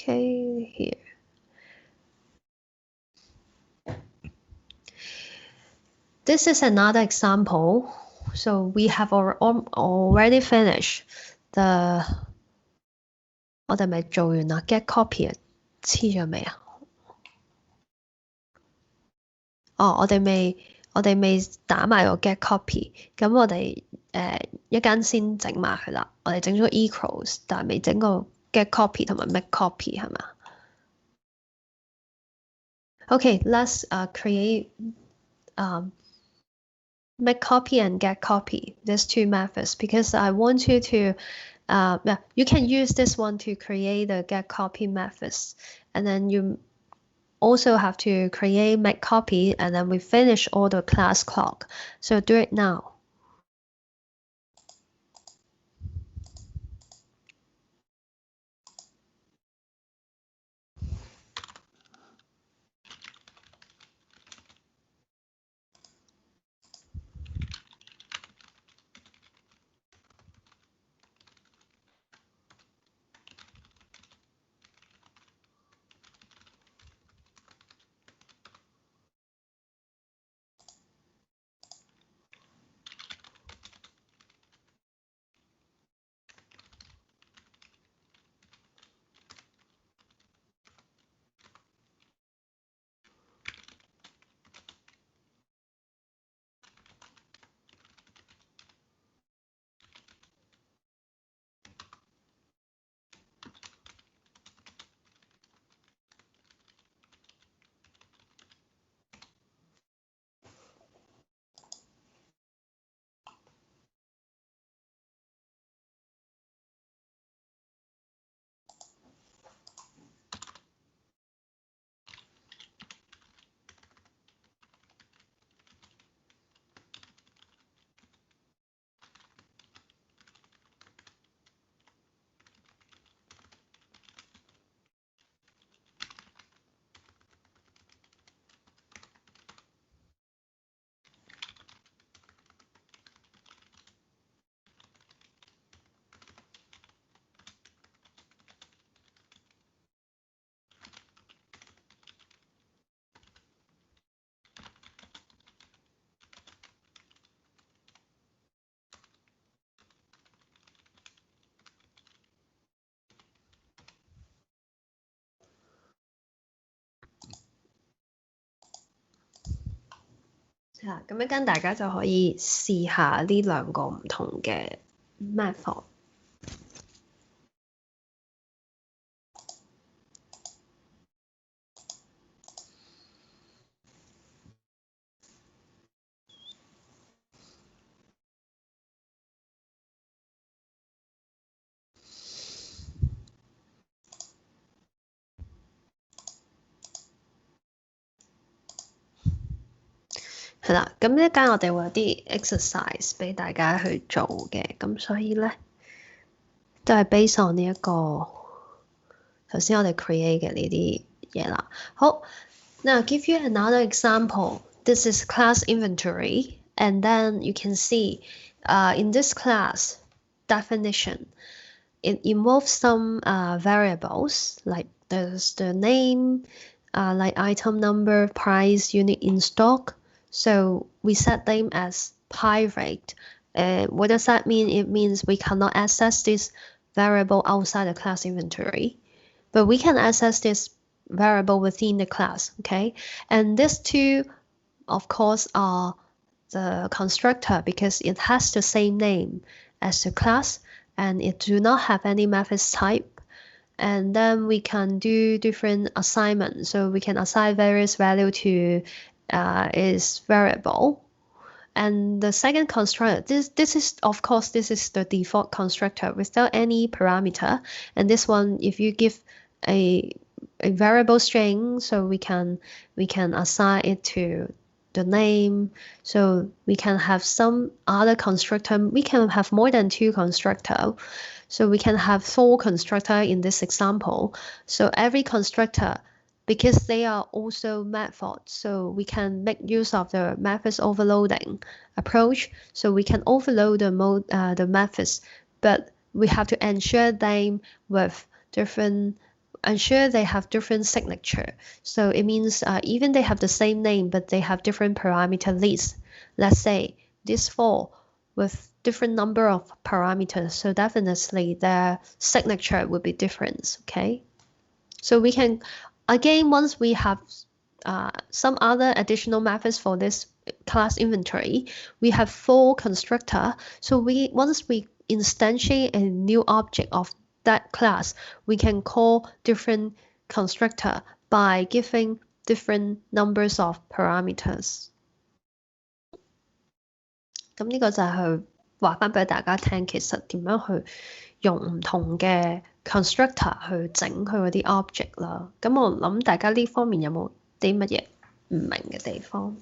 Okay, here. This is another example. So we have already finished the 我哋咪做完啦 get copy 黐咗未啊？我哋未打埋個 get copy，咁我哋一間先整埋佢啦。我哋整咗 equals，但係未整個 get copy 同埋 make copy 係嘛？Okay, let's create make copy and get copy, these two methods, because I want you to, yeah, you can use this one to create the get copy methods, and then you also have to create make copy, and then we finish all the class clock. So do it now.咁一間大家就可以試下呢兩個唔同嘅 method。係啦，咁一間我哋會有啲 exercise 俾大家去做嘅，咁所以咧都係 based on 呢一個頭先我哋 create 嘅呢啲嘢啦。好 ，now give you another example. This is class inventory, and then you can see, in this class definition, it involves some variables like there's the name, like item number, price, unit in stock. So we set them as private. What does that mean? It means we cannot access this variable outside the class inventory, but we can access this variable within the class, okay? And these two, of course, are the constructor because it has the same name as the class and it do not have any methods type. And then we can do different assignments. So we can assign various value to its variable. And the second constructor, this is of course this is the default constructor without any parameter. And this one, if you give a variable string, so we can assign it to the name. So we can have some other constructor. We can have more than two constructor. So we can have 4 constructor in this example. So every constructor, because they are also methods, so we can make use of the methods overloading approach. So we can overload the methods, but we have to ensure them with different ensure they have different signature. So it means even they have the same name, but they have different parameter lists. Let's say these four with different number of parameters. So definitely their signature will be different. Okay. So we can, again, once we have some other additional methods for this class inventory, we have 4 constructor. So once we instantiate a new object of that class, we can call different constructor by giving different numbers of parameters. 咁呢個就係去話翻俾大家聽，其實點樣去用唔同嘅 constructor 去整佢嗰啲 object 啦。咁我諗大家呢方面有冇啲乜嘢唔明嘅地方？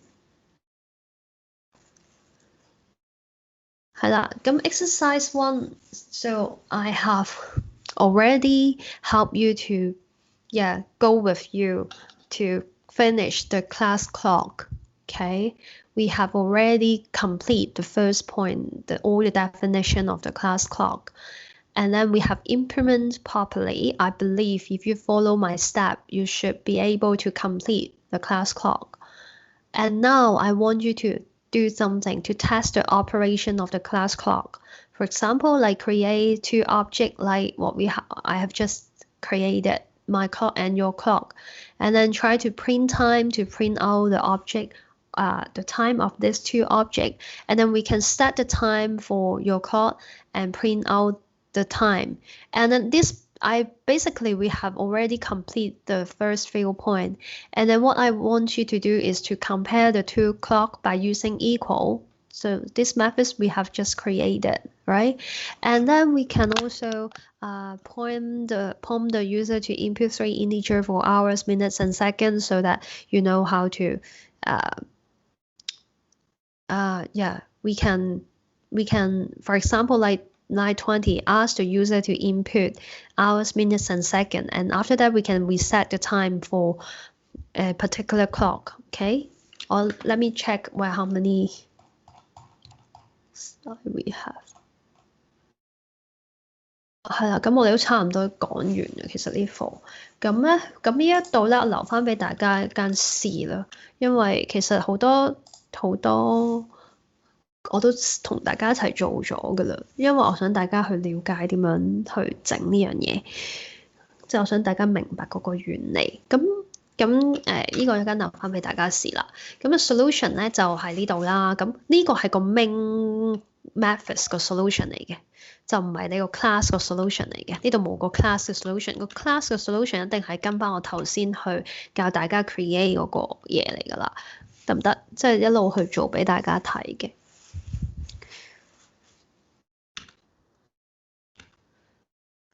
係啦，咁 exercise 1 so I have already helped you to go with you to finish the class clock. Okay, we have already complete the first point, all the definition of the class clock. And then we have implement properly. I believe if you follow my step, you should be able to complete the class clock. And now I want you to do something to test the operation of the class clock. For example, like create 2 objects like what I have just created, my clock and your clock. And then try to print time to print out the object, the time of these 2 objects. And then we can set the time for your clock and print out the time. And then we have already complete the first field point. And then what I want you to do is to compare the 2 clock by using equal. So this methods we have just created, right? And then we can also prompt the user to input 3 integer for hours, minutes, and seconds so that you know how to we can for example like 9:20 ask the user to input hours, minutes, and seconds, and after that we can reset the time for a particular clock. Okay, or let me check how many slides we have. 係啦，咁我哋都差唔多講完啦。其實呢課咁呢一度咧，我留翻俾大家一間試啦，因為其實好多我都同大家一齊做咗噶啦，因為我想大家去了解點樣去整呢樣嘢，即係我想大家明白嗰個原理。咁呢個一間留翻俾大家試啦。咁嘅 solution 咧就喺呢度啦。咁呢個係個 main methods 個 solution 嚟嘅，就唔係你個 class 個 solution 嚟嘅。呢度冇個 class 嘅 solution，個 class 嘅 solution 一定係跟翻我頭先去教大家 create 嗰個嘢嚟噶啦，得唔得？即係一路去做俾大家睇嘅。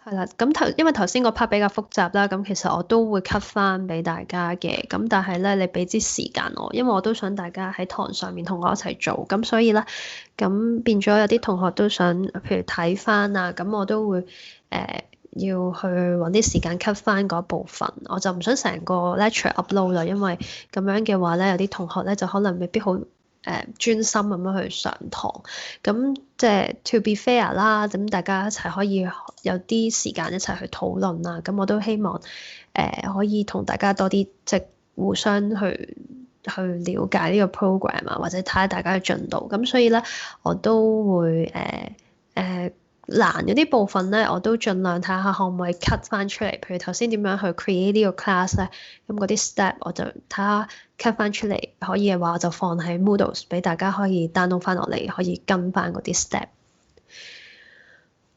係啦，咁因為頭先個 part 比較複雜啦，咁其實我都會 cut 翻俾大家嘅，咁但係咧你俾啲時間我，因為我都想大家喺堂上面同我一齊做，咁所以咧咁變咗有啲同學都想譬如睇翻啊，咁我都會要去揾啲時間 cut 翻嗰部分，我就唔想成個 lecture upload 啦，因為咁樣嘅話咧有啲同學咧就可能未必好專心咁樣去上堂，咁即係 to be fair 啦，咁大家一齊可以有啲時間一齊去討論啦，咁我都希望可以同大家多啲即係互相去了解呢個 program 啊，或者睇下大家嘅進度，咁所以咧我都會難嗰啲部分咧，我都盡量睇下可唔可以 cut 翻出嚟。譬如頭先點樣去 create 呢個 class 咧，咁嗰啲 step 我就睇下 cut 翻出嚟，可以嘅話我就放喺 Moodle 俾大家可以 download 翻落嚟，可以跟翻嗰啲 step。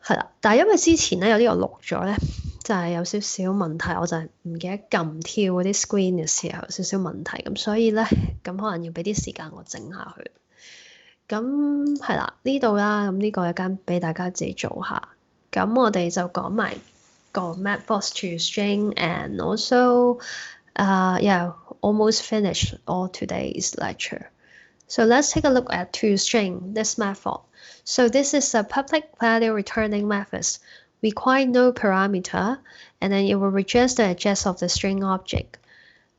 係啦，但係因為之前咧有啲我錄咗咧，就係有少少問題，我就係唔記得撳跳嗰啲 screen 嘅時候有少少問題，咁所以咧咁可能要俾啲時間我整下佢。咁係啦，呢度啦，咁呢個一間俾大家自己做下。咁我哋就講埋個 mapbox to string and also almost finished all today's lecture. So let's take a look at toString, this method. So this is a public value returning method. Require no parameter, and then it will return the address of the string object.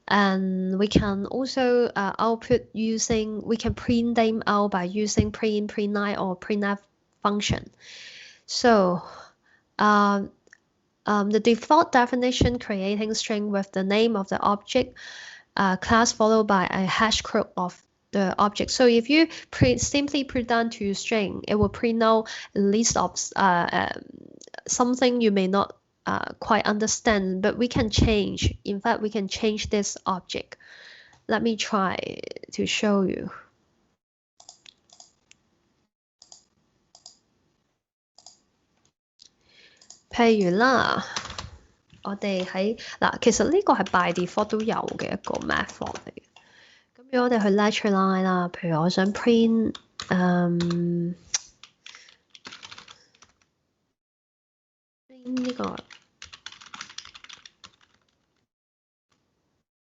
And we can also output we can print them out by using printline or printf function. So the default definition creating string with the name of the object class followed by a hash code of the object. So if you simply put down toString, it will print out a list of something you may not quite understand, but we can change. In fact, we can change this object. Let me try to show you.譬如啦，我哋喺嗱，其實呢個係 by default 都有嘅一個 method 嚟嘅。咁如果我哋去 lecture line 啦，譬如我想 print 呢個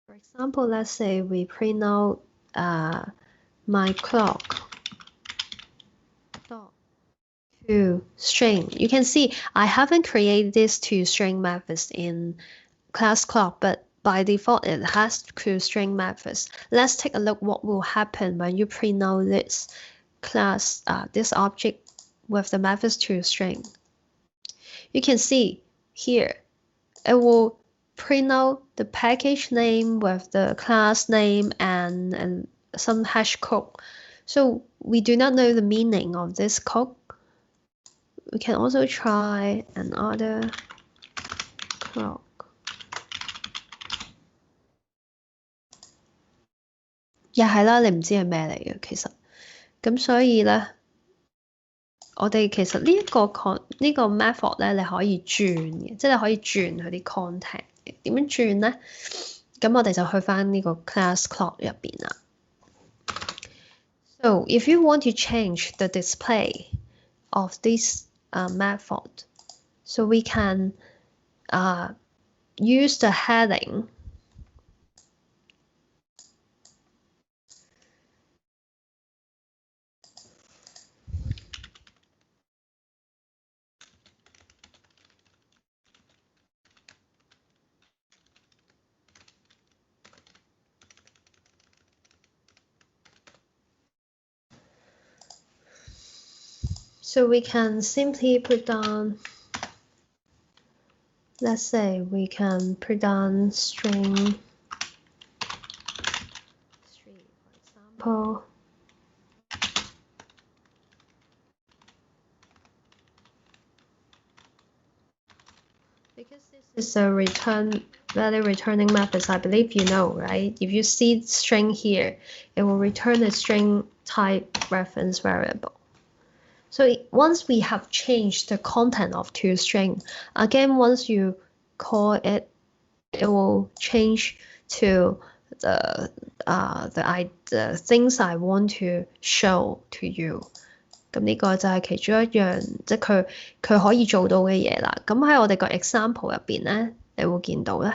for example, let's say we print out my clock dot toString. You can see I haven't created this toString methods in class clock, but by default it has toString methods. Let's take a look what will happen when you print out this class, this object with the methods toString. You can see here it will print out the package name with the class name and some hash code. So we do not know the meaning of this code. We can also try another clock. 又係啦，你唔知係咩嚟嘅其實。咁所以咧，我哋其實呢個 method 咧，你可以轉嘅，即係你可以轉佢啲 content 嘅。點樣轉咧？咁我哋就去返呢個 class clock 入邊啦。So if you want to change the display of this method, so we can use the heading. So we can simply put down, let's say we can put down string, for example. Because this is a value returning method, I believe you know, right? If you see string here, it will return a string type reference variable. So once we have changed the content of toString, again, once you call it, it will change to the things I want to show to you. 咁呢個就係其中一樣，即係佢可以做到嘅嘢啦。咁喺我哋個 example 入邊咧，你會見到咧。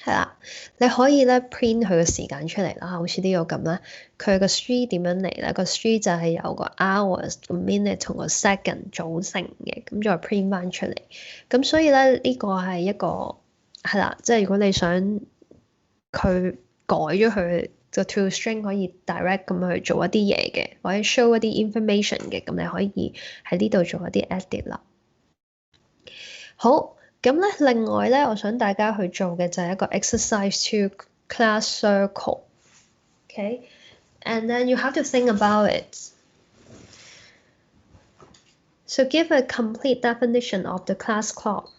係啦，你可以咧 print 佢嘅時間出嚟啦，好似呢個咁啦。佢個 string 點樣嚟咧？個 string 就係有個 hours、個 minute 同個 second 組成嘅，咁再 print 翻出嚟。咁所以咧呢個係一個係啦，即係如果你想佢改咗佢個 toString 可以 direct 咁去做一啲嘢嘅，或者 show 一啲 information 嘅，咁你可以喺呢度做一啲 edit 啦。好。咁咧，另外咧，我想大家去做嘅就係一個 exercise to class circle。Okay, and then you have to think about it. So give a complete definition of the class clock.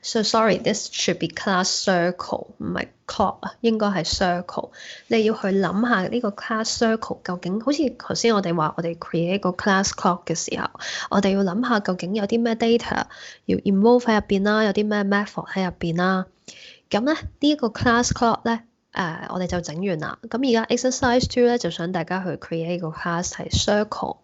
So sorry, this should be class circle， 唔係 clock 啊，應該係 circle。你要去諗下呢個 class circle 究竟，好似頭先我哋話我哋 create 個 class clock 嘅時候，我哋要諗下究竟有啲咩 data 要 involve 喺入邊啦，有啲咩 method 喺入邊啦。咁咧呢個 class clock 咧，我哋就整完啦。咁而家 exercise 2咧就想大家去 create 個 class 係 circle，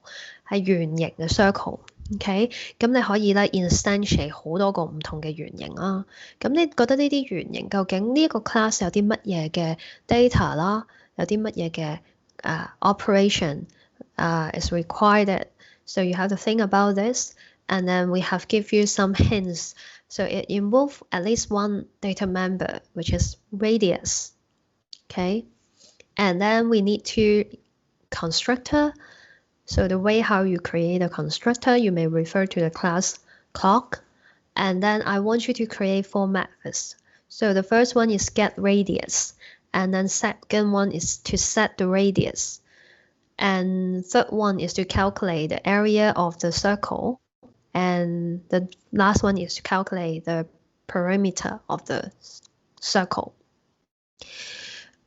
係圓形嘅 circle。OK， 咁你可以咧 instantiate 好多個唔同嘅圓形啦。咁你覺得呢啲圓形究竟呢一個 class 有啲乜嘢嘅 data 啦，有啲乜嘢嘅 operation is required. So you have to think about this. And then we have give you some hints. So it involves at least one data member, which is radius. Okay. And then we need to constructor. So the way how you create a constructor, you may refer to the class clock. And then I want you to create 4 methods. So the first one is get radius. And then second one is to set the radius. And third one is to calculate the area of the circle. And the last one is to calculate the perimeter of the circle.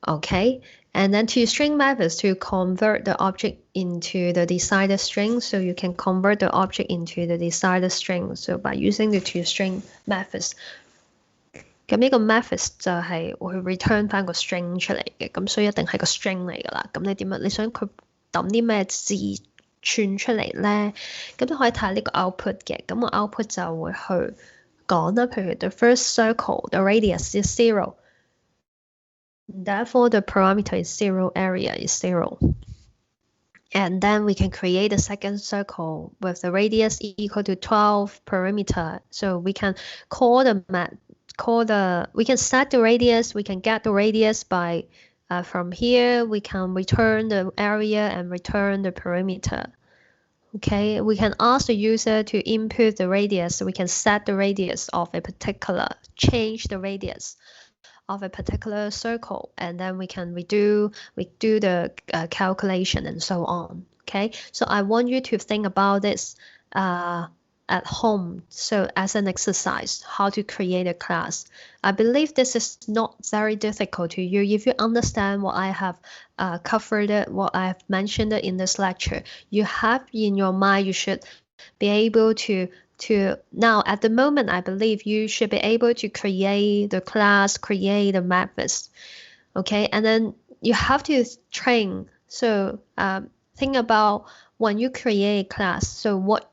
Okay, and then toString methods to convert the object into the desired string. So you can convert the object into the desired string. So by using the toString methods. 咁呢個 methods 就係會 return 翻個 string 出嚟嘅，咁所以一定係個 string 嚟㗎啦。咁你點啊？你想佢揼啲咩字串出嚟咧？咁都可以睇呢個 output 嘅。咁個 output 就會去講啦。譬如 the first circle, the radius is 0. Therefore, the parameter is 0, area is 0. And then we can create a second circle with the radius equal to 12 perimeter. So we can we can set the radius, we can get the radius by from here, we can return the area and return the perimeter. Okay, we can ask the user to input the radius, so we can set the radius of a particular, change the radius of a particular circle, and then we do the calculation and so on. Okay, so I want you to think about this at home. So as an exercise, how to create a class. I believe this is not very difficult to you. If you understand what I have covered, what I have mentioned in this lecture, you have in your mind, you should be able to now at the moment, I believe you should be able to create the class, create the methods. Okay, and then you have to train. So think about when you create a class, so what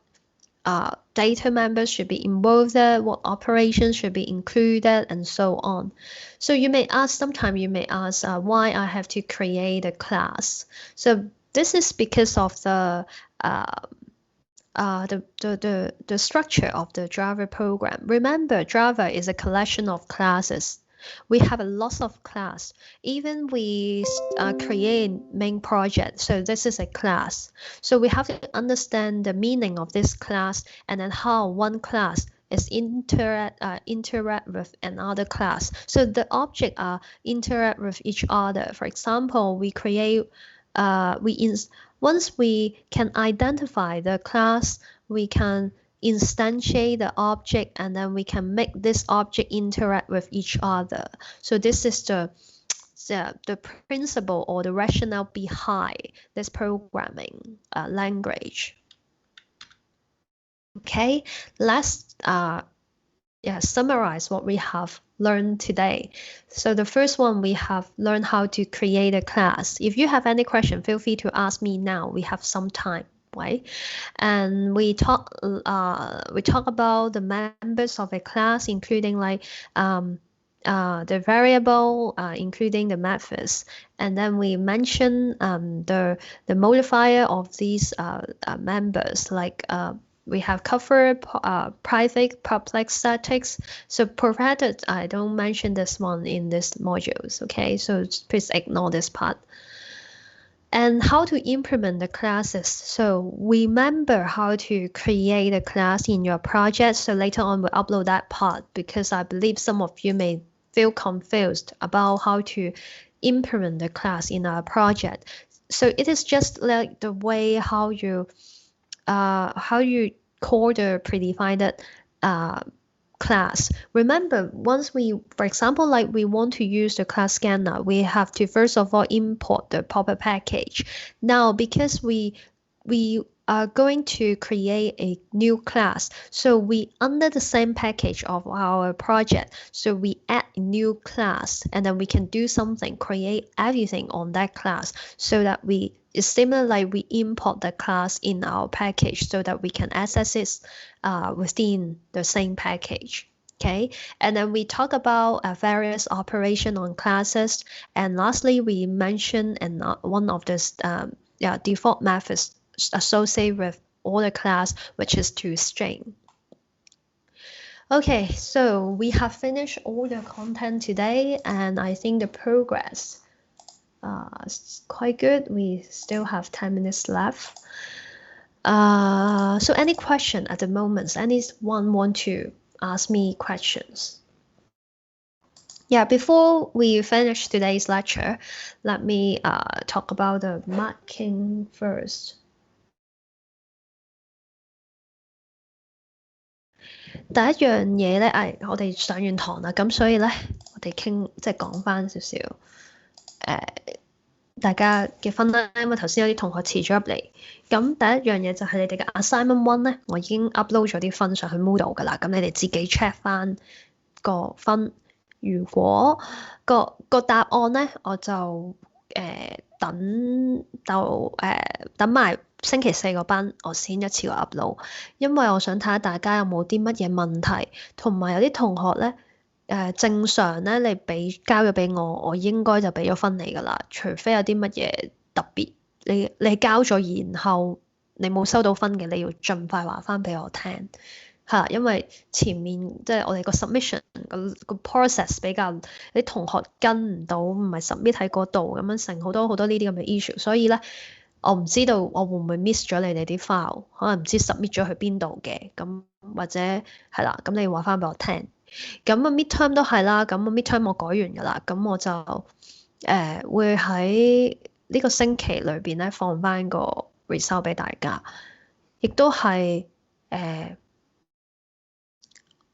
data members should be involved, what operations should be included, and so on. So you may ask, sometimes you may ask why I have to create a class. So this is because of the structure of the Java program. Remember, Java is a collection of classes. We have a lot of class. Even we create main project, so this is a class. So we have to understand the meaning of this class and then how one class is interact with another class. So the object interact with each other. For example, we create once we can identify the class, we can instantiate the object, and then we can make this object interact with each other. So this is the principle or the rationale behind this programming language. Okay, let's summarize what we have learned today. So the first one, we have learned how to create a class. If you have any question, feel free to ask me now. We have some time, right? And we talk about the members of a class, including like the variable, including the methods, and then we mention the modifier of these members, like we have covered private, public statics. So provided I don't mention this one in this modules, okay? So please ignore this part. And how to implement the classes. So remember how to create a class in your project. So later on we'll upload that part, because I believe some of you may feel confused about how to implement the class in our project. So it is just like the way how you call the predefined class. Remember, once we, for example, like we want to use the class scanner, we have to first of all import the proper package. Now, because we are going to create a new class, so we under the same package of our project, so we add a new class, and then we can do something, create everything on that class, so that it's similar like we import the class in our package so that we can access it within the same package. Okay, and then we talk about various operation on classes, and lastly we mention one of the default methods associated with all the class, which is toString. Okay, so we have finished all the content today, and I think the progress is quite good. We still have 10 minutes left. So any question at the moment? Anyone want to ask me questions? Yeah, before we finish today's lecture, let me talk about the marking first. 第一樣嘢咧，我哋上完堂啦，咁所以咧，我哋即係講翻少少大家嘅分啦，因為頭先有啲同學遲咗入嚟。咁第一樣嘢就係你哋嘅 assignment one 咧，我已經 upload 咗啲分上去 Moodle 㗎啦，咁你哋自己 check 翻個分。如果個答案咧，我就等埋星期4個班，我先一次過 upload，因為我想睇下大家有冇啲乜嘢問題，同埋有啲同學咧。正常咧，你交咗俾我，我應該就俾咗分你㗎啦。除非有啲乜嘢特別，你交咗，然後你冇收到分嘅，你要盡快話翻俾我聽嚇，因為前面即係我哋個 submission 個 process 比較啲同學跟唔到，唔係 submit 喺嗰度咁樣，成好多呢啲咁嘅 issue，所以咧我唔知道我會唔會 miss 咗你哋啲 file， 可能唔知 submit 咗去邊度嘅，咁或者係啦，咁你話翻俾我聽。咁啊 midterm 都係啦，咁啊 midterm 我改完㗎啦，咁我就會喺呢個星期裏邊咧放翻個 result 俾大家，亦都係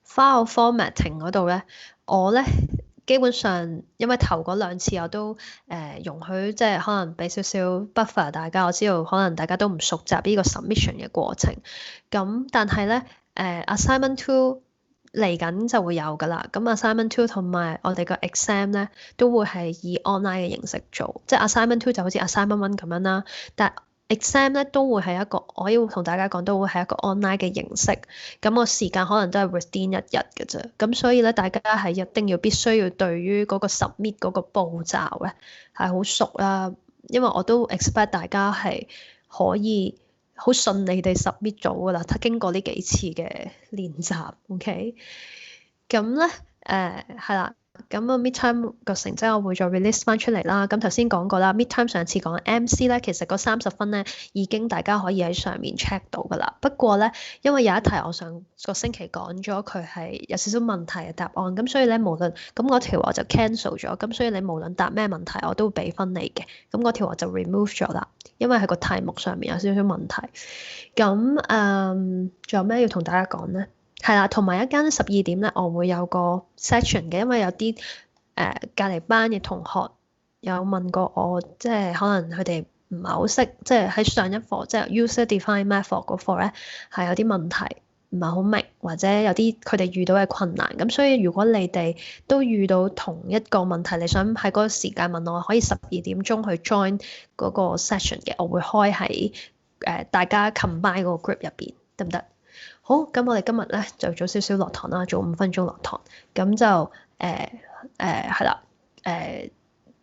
file formatting 嗰度咧，我咧基本上因為頭嗰2次我都容許即係可能俾少少 buffer 大家，我知道可能大家都唔熟習呢個 submission 嘅過程，咁但係咧assignment 2嚟緊就會有㗎啦，咁 assignment 2同埋我哋個 exam 咧都會係以 online 嘅形式做，即係 assignment 2就好似 assignment 1咁樣啦，但 exam 咧都會係一個，我要同大家講都會係一個 online 嘅形式，咁個時間可能都係 within 1日嘅啫，咁所以咧大家係一定要必須要對於嗰個 submit 嗰個步驟咧係好熟啦，因為我都 expect 大家係可以好順利地 submit 咗㗎啦，經過呢幾次嘅練習 ，OK， 咁咧係啦。咁啊 midterm 個成績我會再 release 翻出嚟啦。咁頭先講過啦 ，midterm 上次講 MC 咧，其實嗰30分咧已經大家可以喺上面 check 到㗎啦。不過咧，因為有一題我上個星期講咗佢係有少少問題嘅答案，咁所以咧無論咁嗰條我就 cancel 咗，咁所以你無論答咩問題我都俾分你嘅。咁嗰條我就 remove 咗啦，因為係個題目上面有少少問題。咁仲有咩要同大家講咧？係啦，同埋一間12點咧，我會有個 section 嘅，因為有啲隔離班嘅同學有問過我，即係可能佢哋唔係好識，即係喺上一課即係 user define method 嗰課咧係有啲問題唔係好明，或者有啲佢哋遇到嘅困難，咁所以如果你哋都遇到同一個問題，你想喺嗰個時間問我，可以12點鐘去 join 嗰個 session 嘅，我會開喺大家 combine 嗰個 group 入邊，得唔得？好，咁我哋今日咧就早少少落堂啦，早5分鐘落堂，咁就係啦，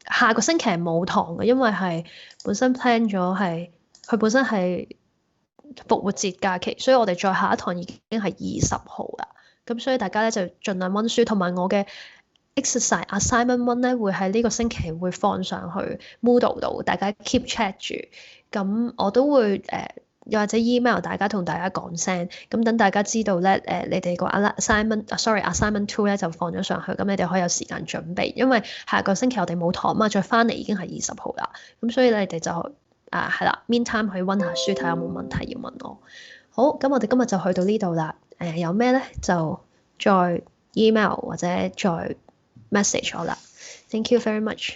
下個星期係冇堂嘅，因為係本身 plan 咗係佢本身係復活節假期，所以我哋再下一堂已經係20號啦，咁所以大家咧就盡量溫書，同埋我嘅 exercise assignment 1咧會喺呢個星期會放上去 Moodle 度，大家 keep check 住，咁我都會又或者 email 大家同大家講聲，咁等大家知道咧，你哋個 assignment 2咧就放咗上去，咁你哋可以有時間準備，因為下個星期我哋冇堂嘛，再翻嚟已經係20號啦，咁所以你哋就係啦 meantime 可以溫下書睇下有冇問題要問我。好，咁我哋今日就去到呢度啦，有咩咧就再 email 或者再 message 我啦。Thank you very much。